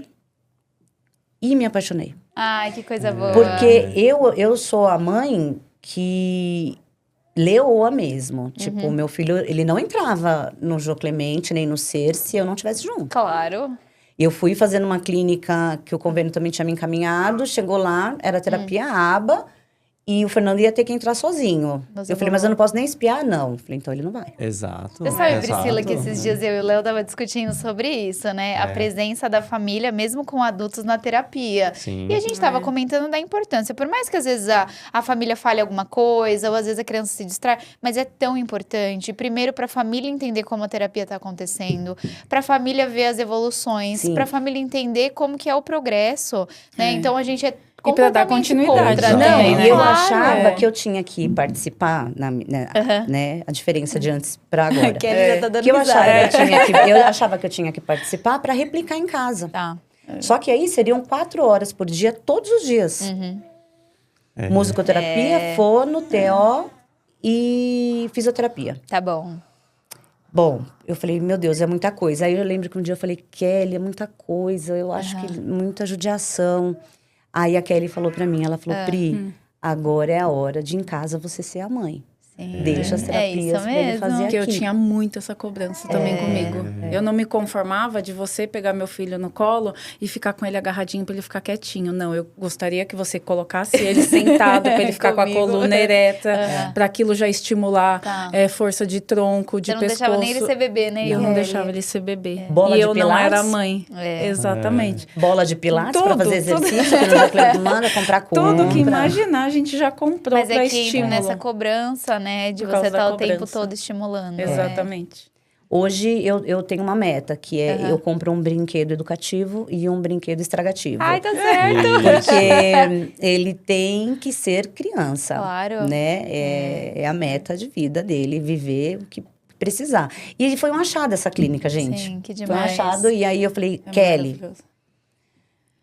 e me apaixonei. Ai, que coisa boa. Porque eu sou a mãe que leoa mesmo. Tipo, meu filho, ele não entrava no Jô Clemente, nem no SER, se eu não estivesse junto. Claro. Eu fui fazendo uma clínica que o convênio também tinha me encaminhado. Chegou lá, era terapia aba. E o Fernando ia ter que entrar sozinho. Eu falei, mas eu não posso nem espiar, não. Eu falei, então ele não vai. Exato. Você sabe, exato. Priscila, que esses dias eu e o Léo tava discutindo sobre isso, né? A presença da família, mesmo com adultos na terapia. Sim. E a gente tava comentando da importância. Por mais que às vezes a família fale alguma coisa, ou às vezes a criança se distrai, mas é tão importante. Primeiro, pra família entender como a terapia tá acontecendo, pra família ver as evoluções, Sim. pra família entender como que é o progresso, né? Então a gente é E pra dar completamente continuidade contra também, também, né? né? E eu Claro. achava que eu tinha que participar, né? A diferença de antes pra agora. Que ele já tá dando Que eu risada. eu achava que eu tinha que participar pra replicar em casa. Tá. Só que aí seriam 4 horas por dia, todos os dias. Musicoterapia, fono, TO e fisioterapia. Tá bom. Bom, eu falei, meu Deus, é muita coisa. Aí eu lembro que um dia eu falei, Kelly, é muita coisa, eu acho que muita judiação. Aí a Kelly falou pra mim, ela falou, Pri, agora é a hora de em casa você ser a mãe. Sim. Deixa as terapias isso pra ele mesmo. fazer Porque eu aqui. tinha muito essa cobrança também comigo. Eu não me conformava de você pegar meu filho no colo e ficar com ele agarradinho pra ele ficar quietinho. Não, eu gostaria que você colocasse ele sentado pra ele ficar com a Comigo. coluna ereta, pra aquilo já estimular Tá. força de tronco, de Você não pescoço. deixava nem ele ser bebê, né? Eu não Kelly? deixava ele ser bebê. Bola e de eu não pilates? era mãe. É. Exatamente. Bola de pilates pra Tudo, fazer tudo. exercício, que o José Cleber manda comprar Tudo que compra. imaginar, a gente já comprou Mas pra é que entra estímulo. nessa cobrança, né? De Por você causa da estar o tempo cobrança. todo estimulando. né? Exatamente. Hoje eu tenho uma meta, que é eu compro um brinquedo educativo e um brinquedo estragativo. Ai, tá certo. Porque ele tem que ser criança. Claro. Né? É a meta de vida dele, viver o que precisar. E foi um achado essa clínica, gente. Sim, que Foi um demais. achado, e aí eu falei, É Kelly, maravilhoso.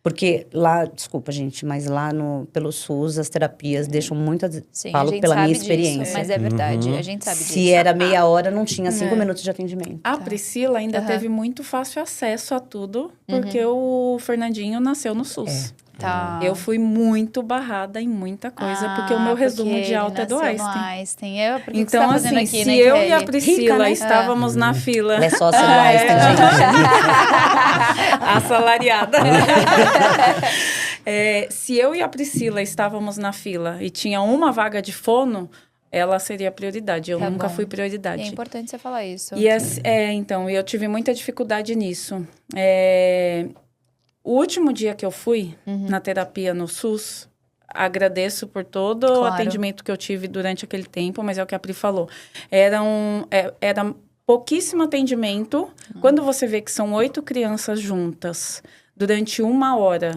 porque lá, desculpa, gente, mas lá pelo SUS as terapias deixam muito. Sim, a Falo gente pela sabe minha disso, experiência. mas é verdade, a gente sabe disso. Se era meia hora, não tinha 5 minutos de atendimento. A Priscila ainda teve muito fácil acesso a tudo, porque o Fernandinho nasceu no SUS. Tá. Eu fui muito barrada em muita coisa, porque o meu resumo porque de alta é do ele nasceu no Einstein. Einstein. Por que que você Então, tá fazendo assim, aqui, se né, eu e a Kelly? Priscila Rica, né? estávamos na fila... Ela é sócia do Einstein, gente. Assalariada. Se eu e a Priscila estávamos na fila e tinha uma vaga de fono, ela seria prioridade. Eu Tá nunca bom. fui prioridade. É importante você falar isso. E então, eu tive muita dificuldade nisso. O último dia que eu fui na terapia no SUS, agradeço por todo o Claro. atendimento que eu tive durante aquele tempo, mas é o que a Pri falou. Era pouquíssimo atendimento. Quando você vê que são 8 crianças juntas durante 1 hora,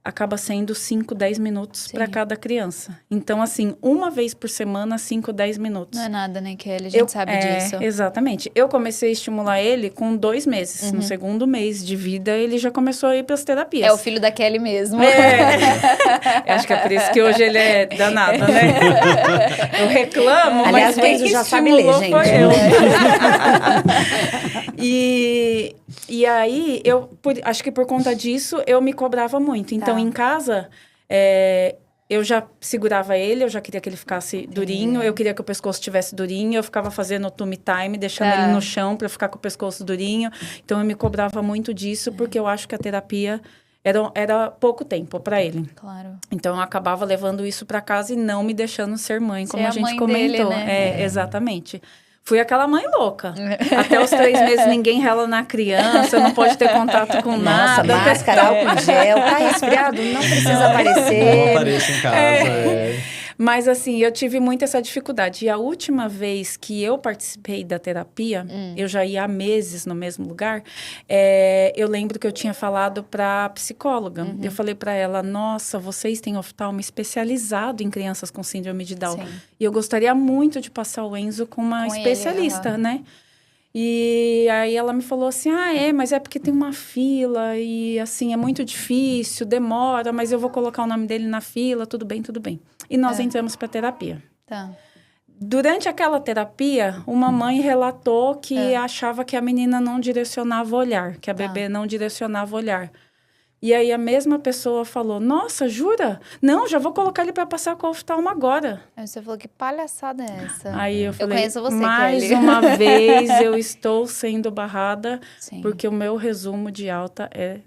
acaba sendo 5, 10 minutos para cada criança. Então, assim, uma vez por semana, 5, 10 minutos. Não é nada, né, Kelly? A gente sabe disso. Exatamente. Eu comecei a estimular ele com 2 meses. No segundo mês de vida, ele já começou a ir para as terapias. É o filho da Kelly mesmo. Acho que é por isso que hoje ele é danado, né? Eu reclamo, Aliás, mas o quem Enzo já sabe ler, estimulou gente. foi eu. E aí, acho que por conta disso, eu me cobrava muito. Então, em casa, eu já segurava ele, eu já queria que ele ficasse durinho, eu queria que o pescoço estivesse durinho, eu ficava fazendo o tummy time, deixando ele no chão para ficar com o pescoço durinho. Então, eu me cobrava muito disso, porque eu acho que a terapia era pouco tempo para ele. Claro. Então, eu acabava levando isso para casa e não me deixando ser mãe, como Ser a a gente mãe comentou. dele, né? Exatamente. Fui aquela mãe louca. Até os 3 meses ninguém rela na criança, não pode ter contato com Nossa, nada. máscara, álcool gel, tá resfriado, não precisa Não aparecer. apareça em casa. Mas assim, eu tive muito essa dificuldade. E a última vez que eu participei da terapia, eu já ia há meses no mesmo lugar, eu lembro que eu tinha falado para a psicóloga. Eu falei para ela, nossa, vocês têm oftalmo especializado em crianças com síndrome de Down. Sim. E eu gostaria muito de passar o Enzo com uma Com ele, especialista, né? E aí ela me falou assim, mas é porque tem uma fila e assim, é muito difícil, demora, mas eu vou colocar o nome dele na fila, tudo bem, tudo bem. E nós entramos para terapia. Tá. Durante aquela terapia, uma mãe relatou que achava que a menina não direcionava o olhar, que a bebê não direcionava o olhar. E aí a mesma pessoa falou, nossa, jura? Não, já vou colocar ele para passar com o oftalmo agora. Aí você falou, que palhaçada é essa? Aí eu falei, conheço você, mais Kelly. uma vez eu estou sendo barrada, Sim. porque o meu resumo de alta é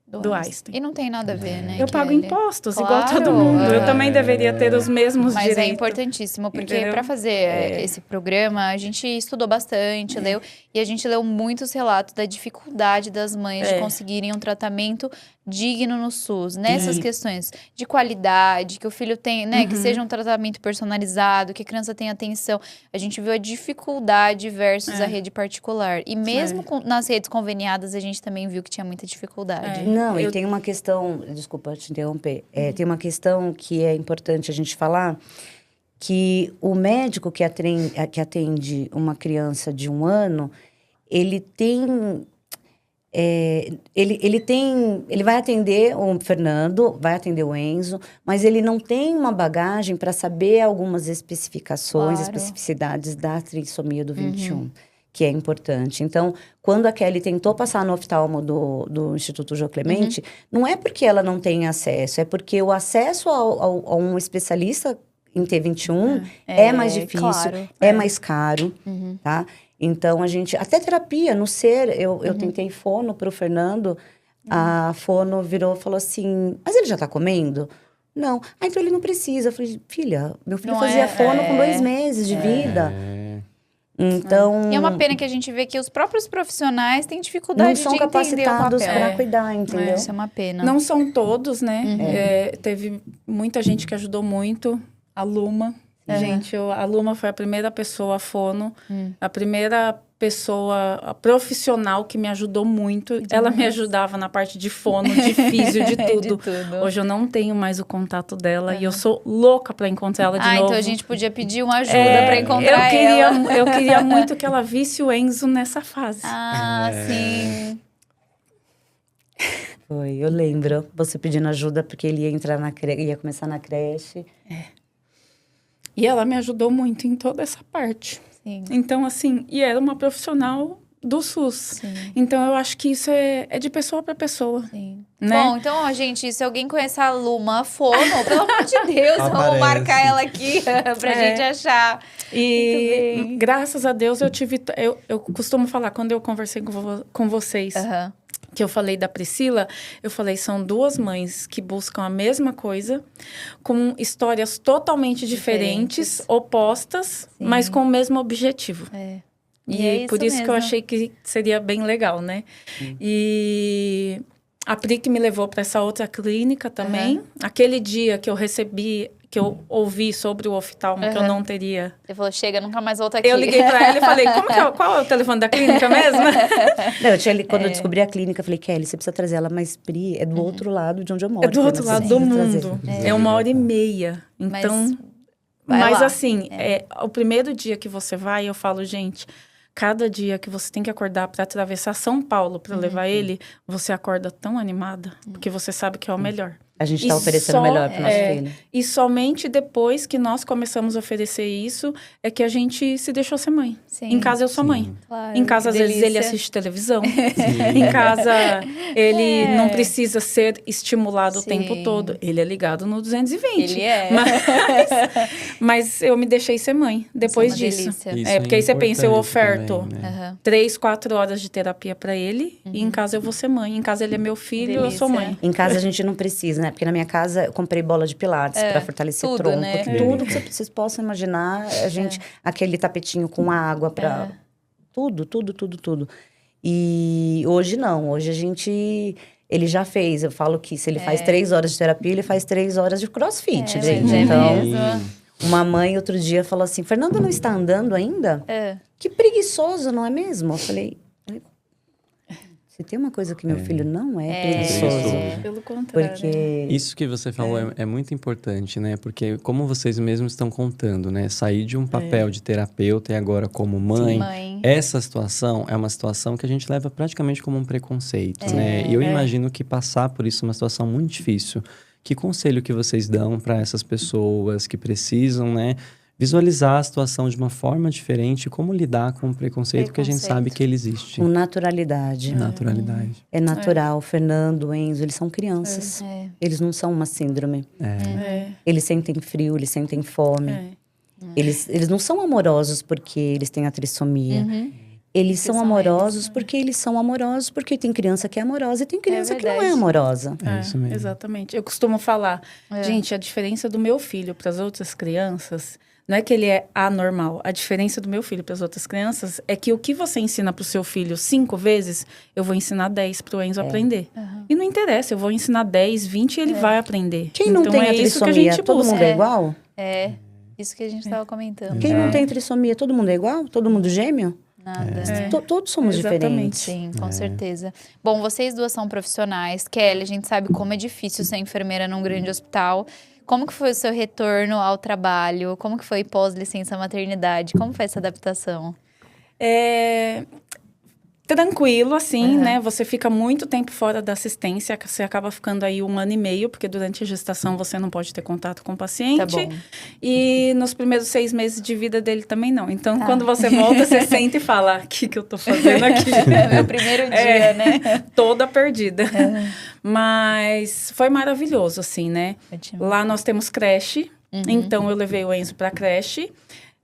do Einstein. E não tem nada a ver, né, Eu pago Kelly? impostos, Claro, igual todo mundo. Eu também deveria ter os mesmos Mas direitos. é importantíssimo, porque Entendeu? para fazer esse programa, a gente estudou bastante, leu, e a gente leu muitos relatos da dificuldade das mães de conseguirem um tratamento digno no SUS, nessas questões de qualidade, que o filho tem, né, que seja um tratamento personalizado, que a criança tenha atenção. A gente viu a dificuldade versus a rede particular. E mesmo nas redes conveniadas, a gente também viu que tinha muita dificuldade. Não, e tem uma questão, desculpa te interromper, tem uma questão que é importante a gente falar, que o médico que atende uma criança de 1 ano, ele tem... ele vai atender o Fernando, vai atender o Enzo, mas ele não tem uma bagagem para saber algumas especificações, Claro. especificidades da trissomia do 21, que é importante. Então, quando a Kelly tentou passar no oftalmo do Instituto Jô Clemente, não é porque ela não tem acesso, é porque o acesso a um especialista em T21 é mais difícil, claro. é mais caro, tá? Então, a gente... Até terapia, no ser, eu tentei fono pro Fernando, a fono virou e falou assim, mas ele já tá comendo? Não. Ah, então ele não precisa. Eu falei, filha, meu filho Não fazia é- fono com 2 meses de vida. Então, E é uma pena que a gente vê que os próprios profissionais têm não dificuldade são de entender o capacitados papel. para cuidar, entendeu? Isso é uma pena. Não são todos, né? Teve muita gente que ajudou muito. A Luma. Gente, a Luma foi a primeira pessoa, a fono, a primeira pessoa a profissional que me ajudou muito. Ela me ajudava na parte de fono, de físio, de tudo. Hoje eu não tenho mais o contato dela e eu sou louca para encontrar ela de novo. Então a gente podia pedir uma ajuda pra encontrar ela. Eu queria muito que ela visse o Enzo nessa fase. Sim. Foi, eu lembro. Você pedindo ajuda porque ele ia entrar ia começar na creche. E ela me ajudou muito em toda essa parte. Sim. Então, assim, e era uma profissional do SUS. Sim. Então, eu acho que isso é de pessoa para pessoa. Sim. Né? Bom, então, ó, gente, se alguém conhecer a Luma Fono, pelo amor de Deus, vamos Aparece. marcar ela aqui pra gente achar. E Muito bem. graças a Deus eu costumo falar, quando eu conversei com vocês, Aham. que eu falei da Priscila, eu falei, são 2 mães que buscam a mesma coisa, com histórias totalmente diferentes, opostas, mas com o mesmo objetivo. E é por isso isso que eu mesmo. achei que seria bem legal, né? E a Pri que me levou para essa outra clínica também. Aquele dia que eu ouvi sobre o oftalmo, que eu não teria... Você falou, chega, nunca mais volta aqui. Eu liguei para ela e falei, qual é o telefone da clínica mesmo? Não, quando eu descobri a clínica, eu falei, Kelly, você precisa trazer ela, mas Pri, é do outro lado de onde eu moro. É do outro lado do mundo. É 1h30. Então... Mas lá. assim, o primeiro dia que você vai, eu falo, gente... Cada dia que você tem que acordar para atravessar São Paulo para levar ele, você acorda tão animada, porque você sabe que é o melhor. A gente está oferecendo o melhor para o nosso filho. E somente depois que nós começamos a oferecer isso, é que a gente se deixou ser mãe. Sim. Em casa eu sou mãe. Claro, Em casa, às que vezes, ele delícia. assiste televisão. Em casa, ele não precisa ser estimulado o tempo todo. Ele é ligado no 220. Ele é. Mas eu me deixei ser mãe depois Isso é uma disso. delícia. Porque aí você pensa, eu importante oferto também, né? 3, 4 horas de terapia para ele. E em casa eu vou ser mãe. Em casa ele é meu filho, eu sou Delícia. mãe. Em casa a gente não precisa, né? Porque na minha casa eu comprei bola de pilates para fortalecer tudo, tronco. né? Tudo que vocês possam imaginar. A gente, aquele tapetinho com água para... Tudo, tudo, tudo, tudo. E hoje não. Hoje a gente... Ele já fez. Eu falo que se ele faz 3 horas de terapia, ele faz 3 horas de crossfit, gente. Então, mesmo. uma mãe outro dia falou assim, Fernando não está andando ainda? Que preguiçoso, não é mesmo? Eu falei, se tem uma coisa que meu filho não é preguiçoso. Pelo contrário. Porque... Isso que você falou é muito importante, né? Porque como vocês mesmos estão contando, né? Sair de um papel de terapeuta e agora como mãe, essa situação é uma situação que a gente leva praticamente como um preconceito, né? E eu imagino que passar por isso é uma situação muito difícil. Que conselho que vocês dão para essas pessoas que precisam, né? Visualizar a situação de uma forma diferente, como lidar com o preconceito que a gente sabe que ele existe. Com naturalidade. Naturalidade. É natural. O Fernando, o Enzo, eles são crianças. Eles não são uma síndrome. Eles sentem frio, eles sentem fome. Eles não são amorosos porque eles têm a trissomia. Eles são amorosos porque eles são amorosos, porque tem criança que é amorosa e tem criança que não é amorosa. É isso mesmo. Exatamente. Eu costumo falar, gente, a diferença do meu filho para as outras crianças não é que ele é anormal. A diferença do meu filho para as outras crianças é que o que você ensina para o seu filho 5 vezes, eu vou ensinar 10 para o Enzo aprender. E não interessa, eu vou ensinar 10, 20 e ele vai aprender. Quem não então, tem a isso que a trissomia, gente todo busca. mundo é igual? Isso que a gente estava comentando. Quem não tem trissomia, todo mundo é igual? Todo mundo gêmeo? Nada. Todos somos diferentes. Sim, com certeza. Bom, vocês duas são profissionais. Kelly, a gente sabe como é difícil ser enfermeira num grande hospital. Como que foi o seu retorno ao trabalho? Como que foi pós-licença maternidade? Como foi essa adaptação? Tranquilo, assim, né? Você fica muito tempo fora da assistência, você acaba ficando aí 1 ano e meio, porque durante a gestação você não pode ter contato com o paciente. Tá bom. E nos primeiros 6 meses de vida dele também não. Então, quando você volta, você senta e fala, o que eu tô fazendo aqui? Meu primeiro dia, né? Toda perdida. Mas foi maravilhoso, assim, né? Ótimo. Lá nós temos creche. Então, eu levei o Enzo pra creche.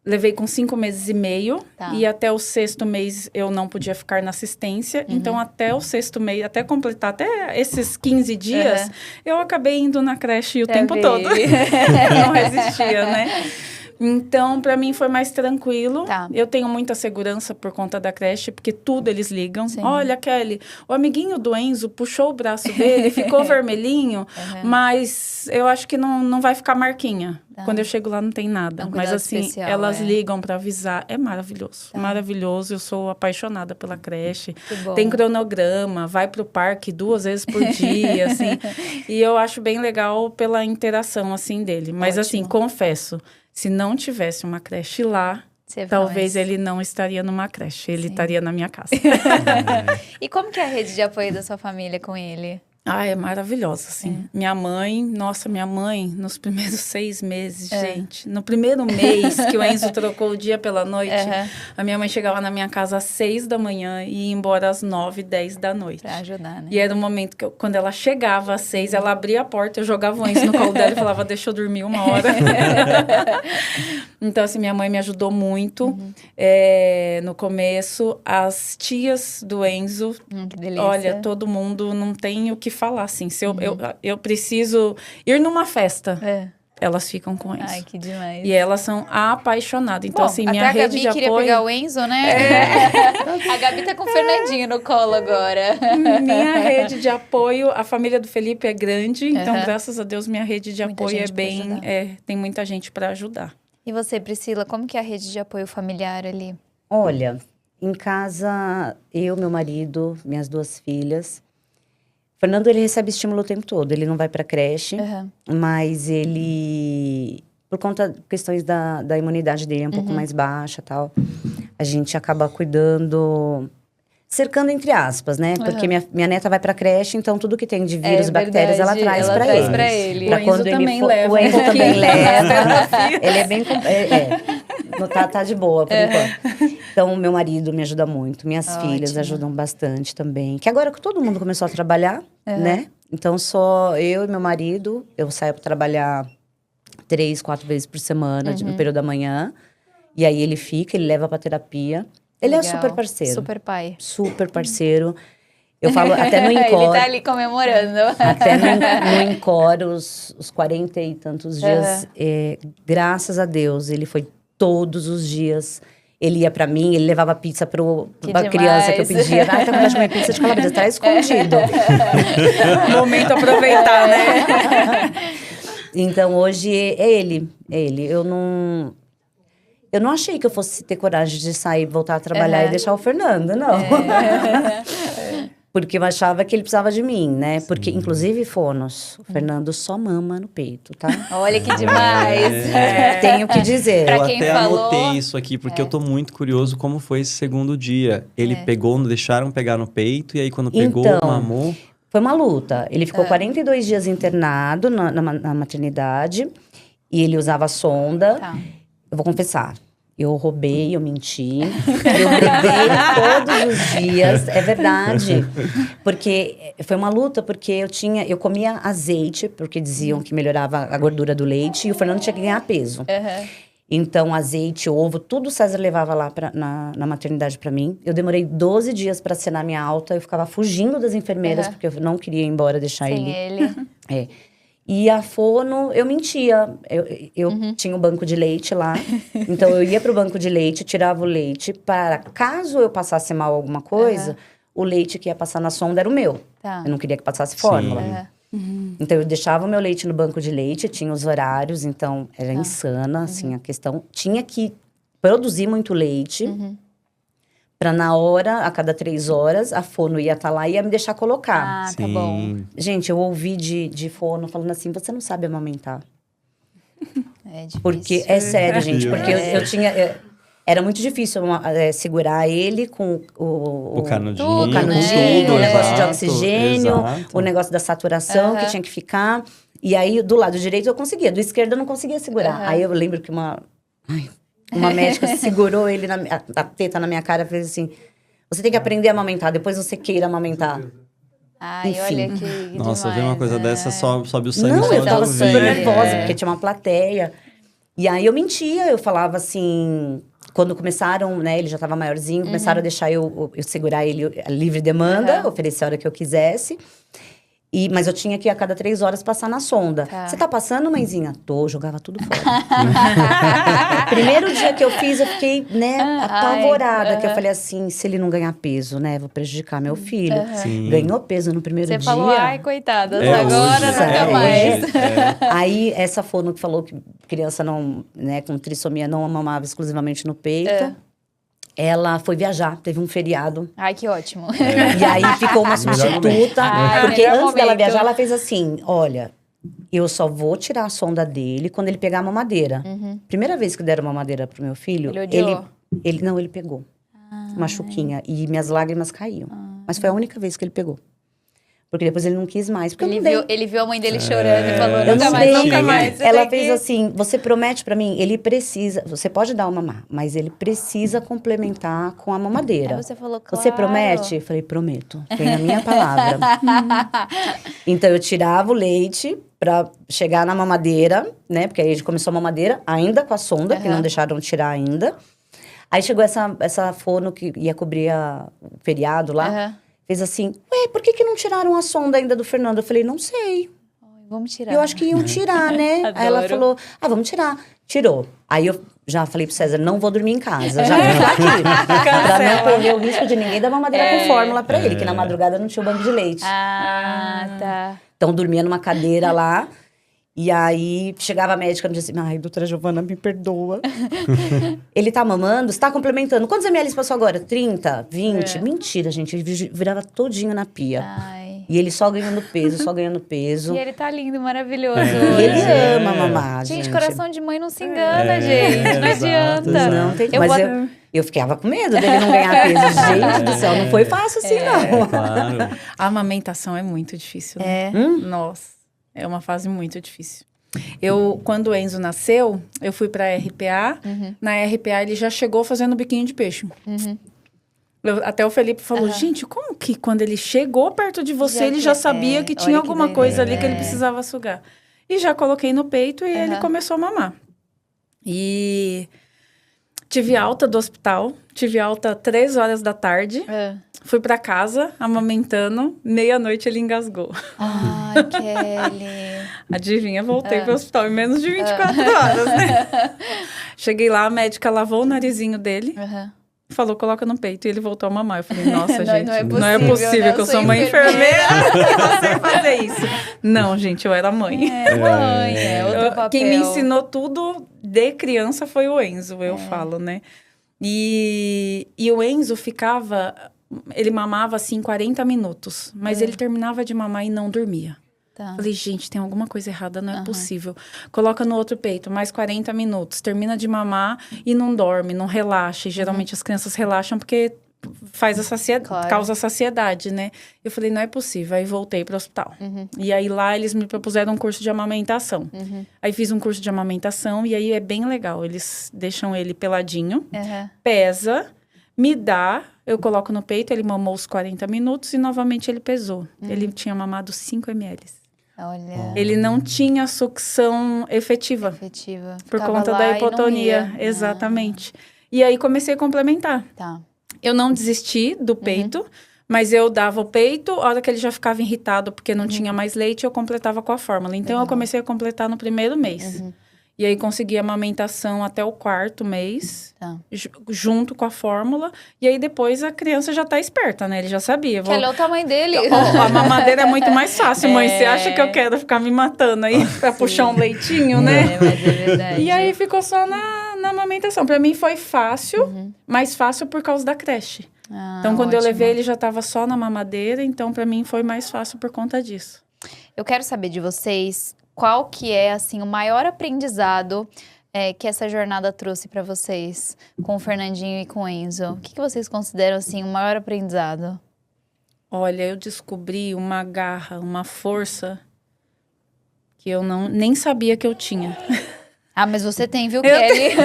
Levei com 5 meses e meio. Tá. E até o 6º mês eu não podia ficar na assistência. Então, até o 6º mês, até completar, até esses 15 dias, eu acabei indo na creche o tempo todo. Não resistia, né? Então, para mim foi mais tranquilo. Tá. Eu tenho muita segurança por conta da creche, porque tudo eles ligam. Sim. Olha, Kelly, o amiguinho do Enzo puxou o braço dele, ficou vermelhinho, mas eu acho que não vai ficar marquinha. Tá. Quando eu chego lá não tem nada. Um Mas cuidado assim, especial, elas ligam para avisar. É maravilhoso. Tá. Maravilhoso. Eu sou apaixonada pela creche. Que bom. Tem cronograma, vai pro parque 2 vezes por dia, assim. E eu acho bem legal pela interação, assim, dele. Mas, assim, Ótimo. confesso, se não tivesse uma creche lá, Você talvez faz. ele não estaria numa creche. Ele estaria na minha casa. E como que é a rede de apoio da sua família com ele? É maravilhosa, assim. Minha mãe, nos primeiros 6 meses, gente. No primeiro mês que o Enzo trocou o dia pela noite, a minha mãe chegava na minha casa às 6 da manhã e ia embora às 9, 10 da noite. Pra ajudar, né? E era o momento que, quando ela chegava às 6, ela abria a porta, eu jogava o Enzo no colo dela e falava, deixa eu dormir 1 hora. Então, assim, minha mãe me ajudou muito. No começo, as tias do Enzo, Que delícia. olha, todo mundo não tem o que falar, assim. Se eu preciso ir numa festa, elas ficam com Enzo. Ai, que demais. E elas são apaixonadas. Então, Bom, assim, até minha a Gabi rede de queria apoio... pegar o Enzo, né? A Gabi tá com o Fernandinho no colo agora. Minha rede de apoio, a família do Felipe é grande, então, graças a Deus, minha rede de Muita apoio gente é pra bem... ajudar. Tem muita gente para ajudar. E você, Priscila, como que é a rede de apoio familiar ali? Olha, em casa, eu, meu marido, minhas 2 filhas. Fernando, ele recebe estímulo o tempo todo. Ele não vai pra creche, mas ele... Por conta de questões da imunidade dele, é um pouco mais baixa e tal. A gente acaba cuidando... Cercando entre aspas, né? Porque minha neta vai pra creche, então tudo que tem de vírus, bactérias, ela traz pra ele. ele. Pra O Enzo quando ele também for, leva o Enzo um também pouquinho. leva. Ele é bem... tá de boa, por enquanto. Então, meu marido me ajuda muito. Minhas filhas ajudam bastante também. Que agora que todo mundo começou a trabalhar, né? Então, só eu e meu marido. Eu saio pra trabalhar 3, 4 vezes por semana, no período da manhã. E aí, ele fica, ele leva pra terapia. Ele é super parceiro. Super pai. Super parceiro. Eu falo até no Incor. Ele tá ali comemorando. Até no Incor, os 40 e tantos dias. Graças a Deus, ele foi todos os dias. Ele ia pra mim, ele levava pizza pra criança que eu pedia. Tá com vontade de comer pizza de calabresa, tá escondido. Momento aproveitar, né? Então, hoje, é ele. Eu não achei que eu fosse ter coragem de sair, voltar a trabalhar e deixar o Fernando, não. Porque eu achava que ele precisava de mim, né? Porque, inclusive, fonos. O Fernando só mama no peito, tá? Olha que demais. Tenho que dizer. Pra Eu quem até falou- anotei isso aqui, porque eu tô muito curioso como foi esse segundo dia. Ele pegou, deixaram pegar no peito, e aí quando pegou, Então, mamou. Foi uma luta. Ele ficou 42 dias internado na maternidade. E ele usava sonda. Tá. Eu vou confessar. Eu roubei, eu menti. Eu briguei todos os dias. É verdade. Porque foi uma luta, porque eu comia azeite, porque diziam que melhorava a gordura do leite. E o Fernando tinha que ganhar peso. Então, azeite, ovo, tudo o César levava lá na maternidade pra mim. Eu demorei 12 dias pra assinar minha alta. Eu ficava fugindo das enfermeiras, porque eu não queria ir embora, deixar Sem ele. E a fono, eu mentia. Eu tinha um banco de leite lá. Então, eu ia pro banco de leite, tirava o leite. Para caso eu passasse mal alguma coisa, o leite que ia passar na sonda era o meu. Tá. Eu não queria que passasse fórmula. Então, eu deixava o meu leite no banco de leite. Tinha os horários, então era insana, assim, a questão. Tinha que produzir muito leite. Pra na hora, a cada 3 horas, a fono ia estar lá e ia me deixar colocar. Ah, tá bom. Gente, eu ouvi de fono falando assim, você não sabe amamentar. É difícil. Porque, é sério, gente, porque eu tinha... Era muito difícil segurar ele com O canudinho, o Tudo, canudinho, né? o negócio de Exato, oxigênio, exato. o negócio da saturação que tinha que ficar. E aí, do lado direito eu conseguia, do esquerdo eu não conseguia segurar. Aí eu lembro que uma médica segurou ele, a teta na minha cara e fez assim, você tem que aprender a amamentar, depois você queira amamentar. Ai, Enfim. olha que Nossa, ver uma demais, coisa né? dessa sobe o sangue Não, só eu de tava ouvir. super nervosa, É. porque tinha uma plateia. E aí eu mentia, eu falava assim... Quando começaram, né, ele já tava maiorzinho, começaram a deixar eu segurar ele a livre demanda, oferecer a hora que eu quisesse. Mas eu tinha que, a cada 3 horas, passar na sonda. Tá. Você tá passando, mãezinha? Tô, jogava tudo fora. Primeiro dia que eu fiz, eu fiquei, né, apavorada. Que eu falei assim, se ele não ganhar peso, né, vou prejudicar meu filho. Sim. Ganhou peso no primeiro Você dia. falou, ai, coitada, É agora hoje, nunca é mais. hoje, é. Aí, essa fono que falou que criança não, né, com trissomia não mamava exclusivamente no peito. Ela foi viajar, teve um feriado. Ai, que ótimo. E aí ficou uma Melhor substituta. Ai, Porque melhor antes dela momento. viajar, ela fez assim: olha, eu só vou tirar a sonda dele quando ele pegar a mamadeira. Primeira vez que deram mamadeira pro meu filho, Ele odiou? ele pegou. Uma chuquinha. E minhas lágrimas caíam. Mas foi a única vez que ele pegou. Porque depois ele não quis mais, porque eu não dei. Ele viu a mãe dele chorando e falou, Eu nunca não mais, dei. nunca mais. Ela Você tem fez que- assim, você promete pra mim, ele precisa, você pode dar o mamar, mas ele precisa complementar com a mamadeira. Aí você falou, claro. Você promete? Eu falei, prometo. Tem a minha palavra. Então, eu tirava o leite pra chegar na mamadeira, né? Porque aí a gente começou a mamadeira, ainda com a sonda, que não deixaram tirar ainda. Aí chegou essa fono que ia cobrir o feriado lá. Aham. Fez assim, ué, por que não tiraram a sonda ainda do Fernando? Eu falei, não sei. Ai, vamos tirar. Eu acho que iam tirar, né? Aí ela Adoro. falou, vamos tirar. Tirou. Aí eu já falei pro César, não vou dormir em casa. Já vou ficar aqui. Pra não correr o risco de ninguém dar mamadeira com fórmula pra ele. Que na madrugada não tinha o banco de leite. Tá. Então, dormia numa cadeira lá. E aí, chegava a médica e me disse assim, ai, doutora Giovana, me perdoa. Ele tá mamando, você tá complementando. Quantos ml passou agora? 30? 20? Mentira, gente. Ele virava todinho na pia. Ai. E ele só ganhando peso, só ganhando peso. E ele tá lindo, maravilhoso. E ele É. ama mamar, Gente, coração de mãe não se engana, É, gente. Não exato, adianta. exato. Não tem, Eu mas vou- eu ficava com medo dele não ganhar peso. Gente do céu, não foi fácil assim, não. Claro. A amamentação é muito difícil. Né? Nossa, é uma fase muito difícil. Quando o Enzo nasceu, eu fui pra RPA. Na RPA, ele já chegou fazendo biquinho de peixe. Até o Felipe falou, gente, como que quando ele chegou perto de você, ele já sabia que tinha olha que alguma coisa ali doideira. que ele precisava sugar. E já coloquei no peito e ele começou a mamar. E tive alta do hospital, tive alta 3 horas da tarde. Fui pra casa, amamentando, meia-noite ele engasgou. Ai, Kelly. Adivinha, voltei pro hospital em menos de 24 horas, né? Cheguei lá, a médica lavou o narizinho dele, falou, coloca no peito, e ele voltou a mamar. Eu falei, nossa, gente, não é possível né? que eu sou mãe enfermeira e não sei fazer isso. Não, gente, eu era mãe. Mãe, é outro papel. Quem me ensinou tudo de criança foi o Enzo, eu falo, né? E o Enzo ficava... Ele mamava, assim, 40 minutos. Mas ele terminava de mamar e não dormia. Tá. Falei, gente, tem alguma coisa errada, não é possível. Coloca no outro peito, mais 40 minutos. Termina de mamar e não dorme, não relaxa. E geralmente as crianças relaxam porque faz Claro. causa saciedade, né? Eu falei, não é possível. Aí voltei para o hospital. E aí lá eles me propuseram um curso de amamentação. Aí fiz um curso de amamentação e aí é bem legal. Eles deixam ele peladinho, pesa, me dá, eu coloco no peito, ele mamou os 40 minutos e novamente ele pesou. Ele tinha mamado 5 ml. Olha, Ele não tinha sucção efetiva efetiva. por Ficava conta lá da e não hipotonia. ia. Exatamente. E aí comecei a complementar. Tá. Eu não desisti do peito, mas eu dava o peito, a hora que ele já ficava irritado porque não tinha mais leite, eu completava com a fórmula. Então eu comecei a completar no primeiro mês. E aí consegui a amamentação até o 4º mês, Tá. junto com a fórmula. E aí depois a criança já tá esperta, né? Ele já sabia. Kelly é o tamanho dele. Ó, a mamadeira é muito mais fácil, mãe. Você acha que eu quero ficar me matando aí pra puxar um leitinho, né? É, mas é verdade. E aí ficou só na amamentação. Pra mim foi fácil, mais fácil por causa da creche. Então, quando eu ótimo. levei, ele já tava só na mamadeira. Então, pra mim foi mais fácil por conta disso. Eu quero saber de vocês qual que é, assim, o maior aprendizado que essa jornada trouxe pra vocês com o Fernandinho e com o Enzo. O que vocês consideram, assim, o maior aprendizado? Olha, eu descobri uma garra, uma força que eu nem sabia que eu tinha. Ah, mas você tem, viu, Kelly?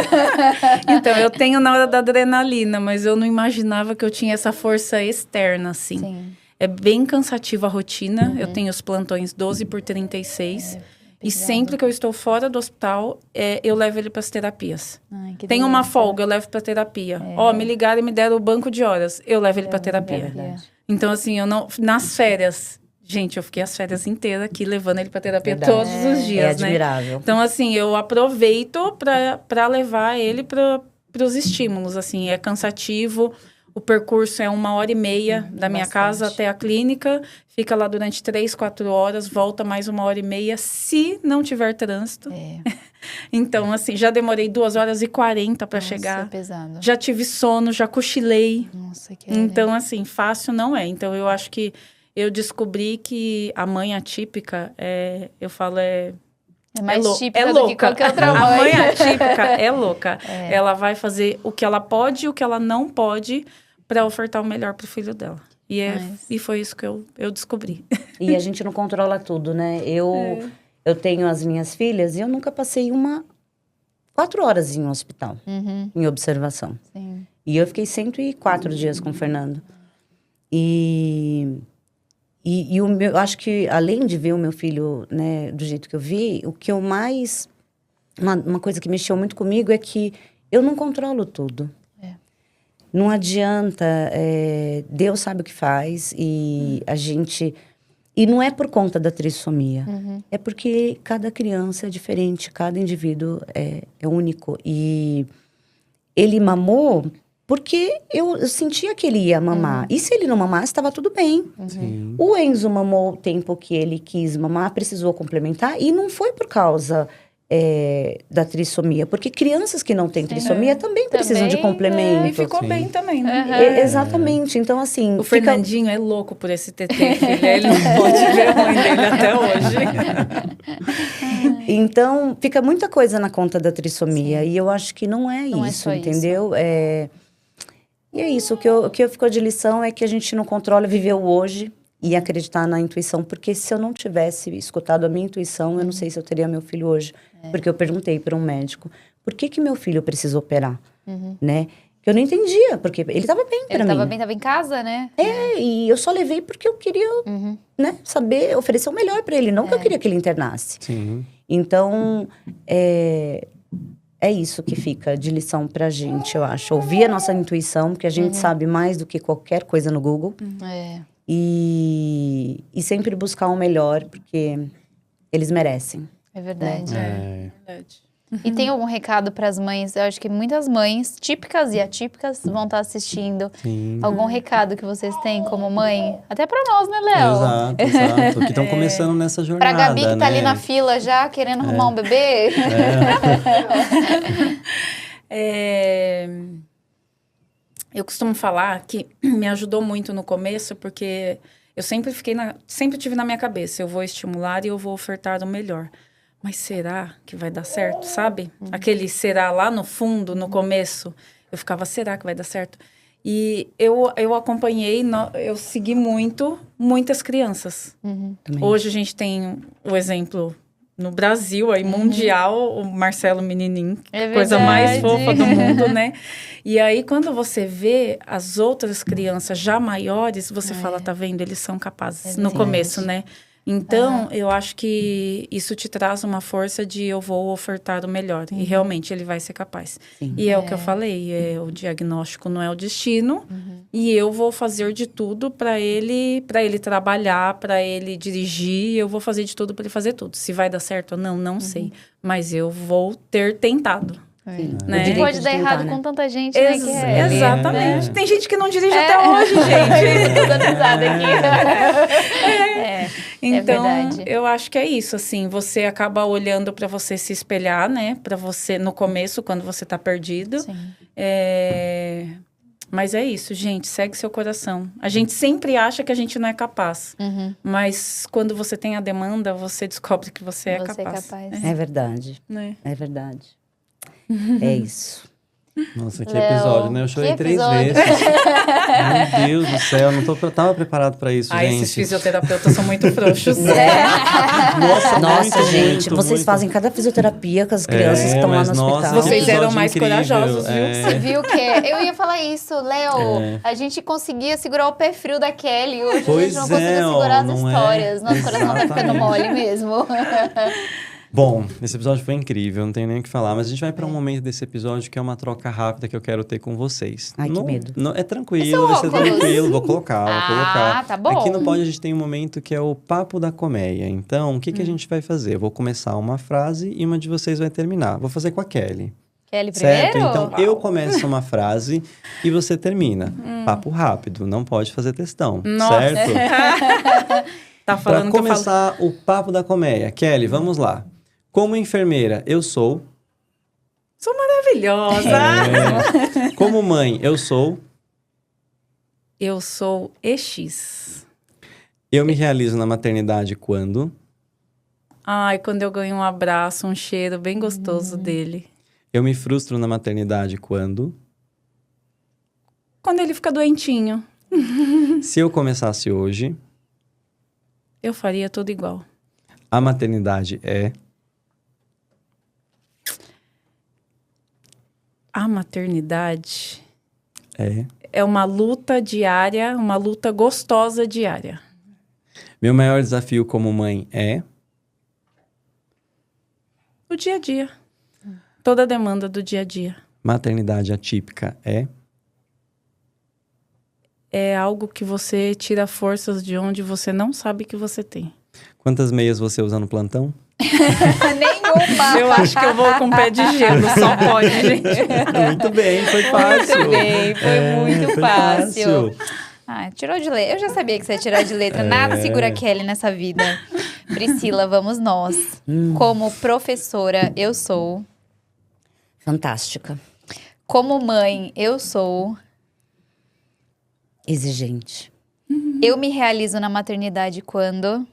Então, eu tenho na hora da adrenalina, mas eu não imaginava que eu tinha essa força externa, assim. Sim. É bem cansativa a rotina. Eu tenho os plantões 12x36. E sempre que eu estou fora do hospital, eu levo ele para as terapias. Ai, que Tem uma delícia. folga, eu levo para terapia. Ó, me ligaram e me deram o banco de horas. Eu levo ele para É terapia. verdade. Então, assim, eu não... Nas férias... Gente, eu fiquei as férias inteiras aqui, levando ele para terapia Verdade. todos os dias, É né? admirável. Então, assim, eu aproveito para levar ele para os estímulos, assim. É cansativo. O percurso é 1h30 da minha casa até a clínica. Fica lá durante 3, 4 horas. Volta mais 1h30, se não tiver trânsito. Então, assim, já demorei 2h40 para chegar. É pesado. Já tive sono, já cochilei. Nossa, que Então, assim, fácil não é. Então, eu acho que eu descobri que a mãe atípica, eu falo, é mais típica é do que louca. qualquer outra A mãe. mãe atípica é louca. Ela vai fazer o que ela pode e o que ela não pode para ofertar o melhor pro filho dela. E foi isso que eu descobri. E a gente não controla tudo, né? Eu tenho as minhas filhas e eu nunca passei 4 horas em um hospital, em observação. Sim. E eu fiquei 104 dias com o Fernando. E o meu, eu acho que, além de ver o meu filho, né, do jeito que eu vi, o que eu mais... Uma coisa que mexeu muito comigo é que eu não controlo tudo. Não adianta, Deus sabe o que faz e a gente... E não é por conta da trissomia, é porque cada criança é diferente, cada indivíduo é único. E ele mamou porque eu sentia que ele ia mamar. E se ele não mamasse, estava tudo bem. Sim. O Enzo mamou o tempo que ele quis mamar, precisou complementar, e não foi por causa da trissomia, porque crianças que não têm trissomia também precisam de complemento. E ficou Sim. bem também, né? Exatamente. Então, assim... O Fernandinho é louco por esse TT, filha. Ele não pode ver a mãe dele até hoje. Então, fica muita coisa na conta da trissomia. E eu acho que não é Não é isso, só entendeu? E é isso. O que eu ficou de lição é que a gente não controla viver o hoje e acreditar na intuição. Porque se eu não tivesse escutado a minha intuição, eu não sei se eu teria meu filho hoje. Porque eu perguntei para um médico, por que meu filho precisa operar? Né? Que eu não entendia, porque ele estava bem para mim. Ele tava bem, tava em casa, né? E eu só levei porque eu queria, né, saber, oferecer o melhor para ele. Não que eu queria que ele internasse. Sim. Então, é isso que fica de lição pra gente, eu acho. Ouvir a nossa intuição, porque a gente sabe mais do que qualquer coisa no Google. E sempre buscar o melhor, porque eles merecem. É verdade. Verdade. E tem algum recado para as mães? Eu acho que muitas mães, típicas e atípicas, vão estar assistindo. Sim. Algum recado que vocês têm como mãe? Até para nós, né, Léo? Exato. Que estão começando nessa jornada, Pra Gabi que tá né? ali na fila já, querendo arrumar um bebê. Eu costumo falar que me ajudou muito no começo, porque eu sempre tive na minha cabeça, eu vou estimular e eu vou ofertar o melhor. Mas será que vai dar certo, sabe? Aquele será lá no fundo, no começo, eu ficava, será que vai dar certo? E eu acompanhei, eu segui muitas crianças. Hoje a gente tem o exemplo no Brasil, aí mundial, o Marcelo Menininho, coisa mais fofa do mundo, né? E aí, quando você vê as outras crianças já maiores, você fala, tá vendo? Eles são capazes, no começo, né? Então, eu acho que isso te traz uma força de eu vou ofertar o melhor. E realmente ele vai ser capaz. Sim. E é o que eu falei, o diagnóstico não é o destino. E eu vou fazer de tudo para ele trabalhar, para ele dirigir. Eu vou fazer de tudo para ele fazer tudo. Se vai dar certo ou não sei. Mas eu vou ter tentado. Né? Não pode dar errado com tanta gente, né? Que Exatamente. Tem gente que não dirige até hoje, gente. Tô dando risada aqui. Então, verdade. eu acho que é isso, assim, você acaba olhando para você se espelhar, né? Para você, no começo, quando você tá perdido. Sim. Mas é isso, gente, segue seu coração. A gente sempre acha que a gente não é capaz. Mas quando você tem a demanda, você descobre que você é capaz. É verdade. Né? É verdade. É isso. Nossa, que Léo, episódio, né? Eu chorei que 3 episódio. vezes. Meu Deus do céu, eu tava preparado pra isso, Ai, gente. esses fisioterapeutas são muito frouxos. Nossa, muito, gente, muito, vocês muito. fazem cada fisioterapia com as crianças que estão lá mas no nossa, hospital. que Vocês eram episódio mais incrível. corajosos, viu? Você viu que eu ia falar isso, Léo. A gente conseguia segurar o pé frio da Kelly. Hoje a Pois gente não conseguiu é, segurar as não é? histórias. Nosso coração tá ficando Exatamente. mole mesmo. Bom, esse episódio foi incrível, não tenho nem o que falar. Mas a gente vai pra um momento desse episódio que é uma troca rápida que eu quero ter com vocês. Ai, que medo. É tranquilo, Esse é o vai ser óculos? tranquilo. Vou colocar. Tá bom. Aqui no Pod a gente tem um momento que é o papo da colmeia. Então, o que a gente vai fazer? Eu vou começar uma frase e uma de vocês vai terminar. Vou fazer com a Kelly. Kelly primeiro? Certo? Então, eu começo uma frase e você termina. Papo rápido, não pode fazer textão. Nossa. Certo? Tá Para falando que eu falo... começar o papo da colmeia. Kelly, vamos lá. Como enfermeira, eu sou... Sou maravilhosa. Como mãe, eu sou... Eu sou EX. Eu me realizo na maternidade quando... Ai, quando eu ganho um abraço, um cheiro bem gostoso dele. Eu me frustro na maternidade quando... Quando ele fica doentinho, Se eu começasse hoje, eu faria tudo igual. a maternidade é... A maternidade É... é uma luta diária, uma luta gostosa diária. Meu maior desafio como mãe é... O dia a dia. Toda a demanda do dia a dia. Maternidade atípica é... É algo que você tira forças de onde você não sabe que você tem. Quantas meias você usa no plantão? Nenhuma. Eu acho que eu vou com pé de gelo, só pode, gente. Muito bem, foi fácil. Muito bem, foi muito foi fácil. Ah, tirou de letra. Eu já sabia que você ia tirar de letra. Nada segura a Kelly nessa vida. Priscila, vamos nós. Como professora, eu sou. Fantástica. Como mãe, eu sou. Exigente. Eu me realizo na maternidade quando.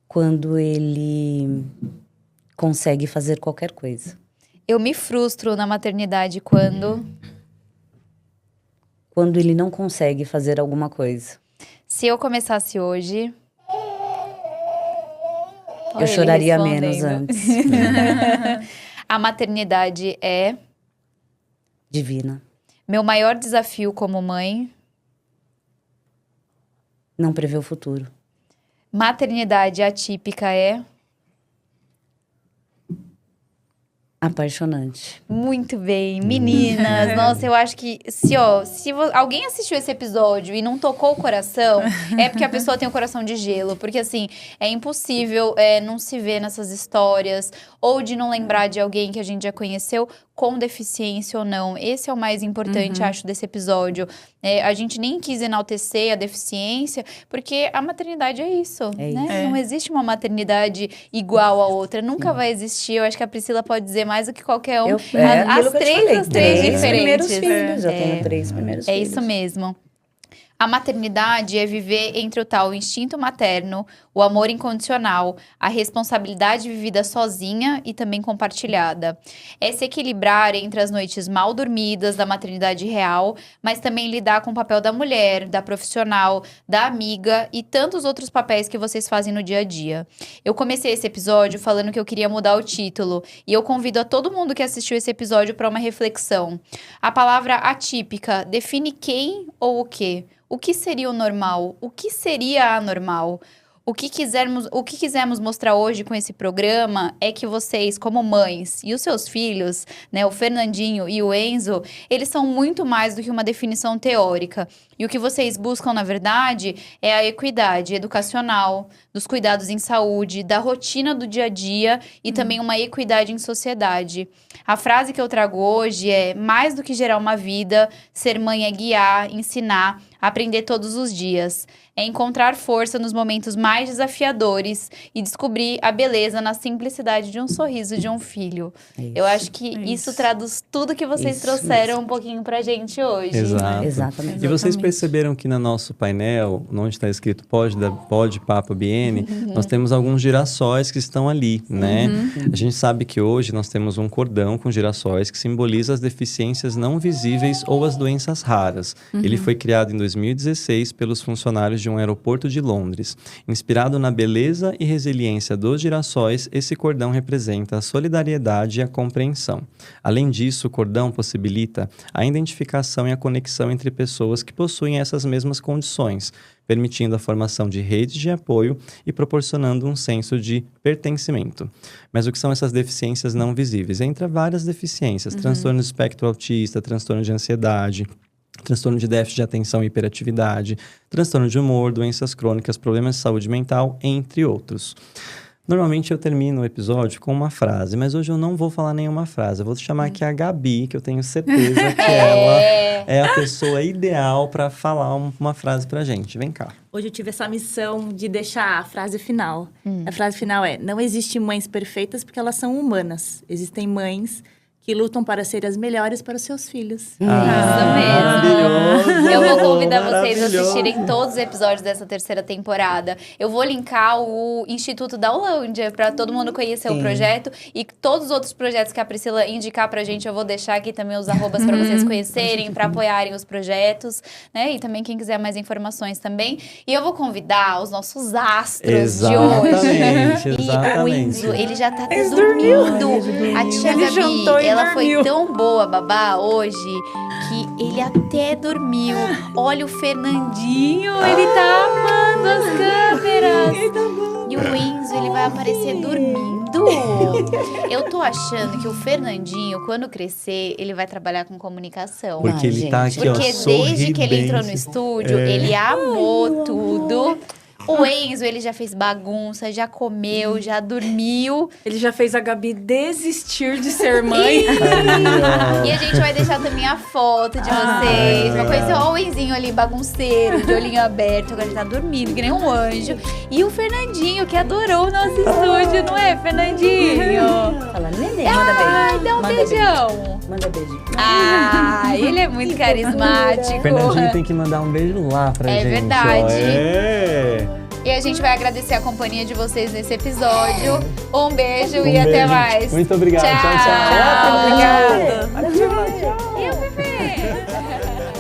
Quando ele consegue fazer qualquer coisa. Eu me frustro na maternidade quando. Quando ele não consegue fazer alguma coisa. Se eu começasse hoje. Olha Eu ele choraria respondendo. menos antes. A maternidade é. Divina. Meu maior desafio como mãe. Não prevê o futuro. Maternidade atípica é. Apaixonante. Muito bem, meninas. Nossa, eu acho que se alguém assistiu esse episódio e não tocou o coração, é porque a pessoa tem o coração de gelo. Porque, assim, é impossível não se ver nessas histórias ou de não lembrar de alguém que a gente já conheceu com deficiência ou não. Esse é o mais importante, acho, desse episódio. A gente nem quis enaltecer a deficiência, porque a maternidade é isso, É né? isso. É. Não existe uma maternidade igual a outra. Nunca vai existir. Eu acho que a Priscila pode dizer mais do que qualquer um. Aquilo que eu te falei, As três diferentes. primeiros filhos. Eu É. tenho 3 primeiros É filhos. isso mesmo. A maternidade é viver entre o tal instinto materno, o amor incondicional, a responsabilidade vivida sozinha e também compartilhada. É se equilibrar entre as noites mal dormidas da maternidade real, mas também lidar com o papel da mulher, da profissional, da amiga e tantos outros papéis que vocês fazem no dia a dia. Eu comecei esse episódio falando que eu queria mudar o título e eu convido a todo mundo que assistiu esse episódio para uma reflexão. A palavra atípica define quem ou o quê? O que seria o normal? O que seria anormal? O que quisermos mostrar hoje com esse programa é que vocês, como mães, e os seus filhos, né, o Fernandinho e o Enzo, eles são muito mais do que uma definição teórica. E o que vocês buscam, na verdade, é a equidade educacional, dos cuidados em saúde, da rotina do dia a dia e também uma equidade em sociedade. A frase que eu trago hoje é: mais do que gerar uma vida, ser mãe é guiar, ensinar, aprender todos os dias. É encontrar força nos momentos mais desafiadores e descobrir a beleza na simplicidade de um sorriso de um filho. Eu acho que isso traduz tudo que vocês trouxeram um pouquinho pra gente hoje. Exato. Exatamente. E vocês perceberam que no nosso painel, onde está escrito Pode Papo BN, nós temos alguns girassóis que estão ali, né? A gente sabe que hoje nós temos um cordão com girassóis que simboliza as deficiências não visíveis ou as doenças raras. Ele foi criado em 2016 pelos funcionários de um aeroporto de Londres. Inspirado na beleza e resiliência dos girassóis, esse cordão representa a solidariedade e a compreensão. Além disso, o cordão possibilita a identificação e a conexão entre pessoas que possuem essas mesmas condições, permitindo a formação de redes de apoio e proporcionando um senso de pertencimento. Mas o que são essas deficiências não visíveis? Entre várias deficiências, transtorno do espectro autista, transtorno de ansiedade, transtorno de déficit de atenção e hiperatividade, transtorno de humor, doenças crônicas, problemas de saúde mental, entre outros. Normalmente eu termino o episódio com uma frase, mas hoje eu não vou falar nenhuma frase. Eu vou chamar aqui a Gabi, que eu tenho certeza que ela é a pessoa ideal para falar uma frase pra gente. Vem cá. Hoje eu tive essa missão de deixar a frase final. A frase final é: não existem mães perfeitas porque elas são humanas. Existem mães que lutam para ser as melhores para os seus filhos. Isso mesmo. Eu vou convidar vocês a maravilhoso. assistirem todos os episódios dessa terceira temporada. Eu vou linkar o Instituto da Holândia para todo mundo conhecer o projeto. E todos os outros projetos que a Priscila indicar pra gente, eu vou deixar aqui também os arrobas para vocês conhecerem, para apoiarem os projetos, né? E também quem quiser mais informações também. E eu vou convidar os nossos astros de hoje. E o Enzo, ele já tá até dormindo. A tia Ele jantou Gabi, e ela foi dormiu. tão boa, babá, hoje, que ele até dormiu. Olha o Fernandinho, ele tá amando as câmeras. E o Enzo, ele vai aparecer dormindo. Eu tô achando que o Fernandinho, quando crescer, ele vai trabalhar com comunicação. Porque Ai, ele tá gente. aqui, ó, Porque desde que ele entrou no sorridente. estúdio, ele amou tudo. O Enzo, ele já fez bagunça, já comeu, já dormiu. Ele já fez a Gabi desistir de ser mãe. E a gente vai deixar também a foto de vocês. Uma coisa, ó, o Enzinho ali, bagunceiro, de olhinho aberto. Agora ele tá dormindo, que nem um anjo. E o Fernandinho, que adorou o nosso estúdio, não é, Fernandinho? Fala, neném, manda beijo. Ai, dá um Manda beijão. Manda beijo. Ah, ele é muito carismático. Fernandinho tem que mandar um beijo lá pra É gente. verdade. Ó. É. E a gente vai agradecer a companhia de vocês nesse episódio. Um beijo e Um até beijo. mais. Muito obrigado. Tchau, tchau. Tchau. Obrigada. E o bebê?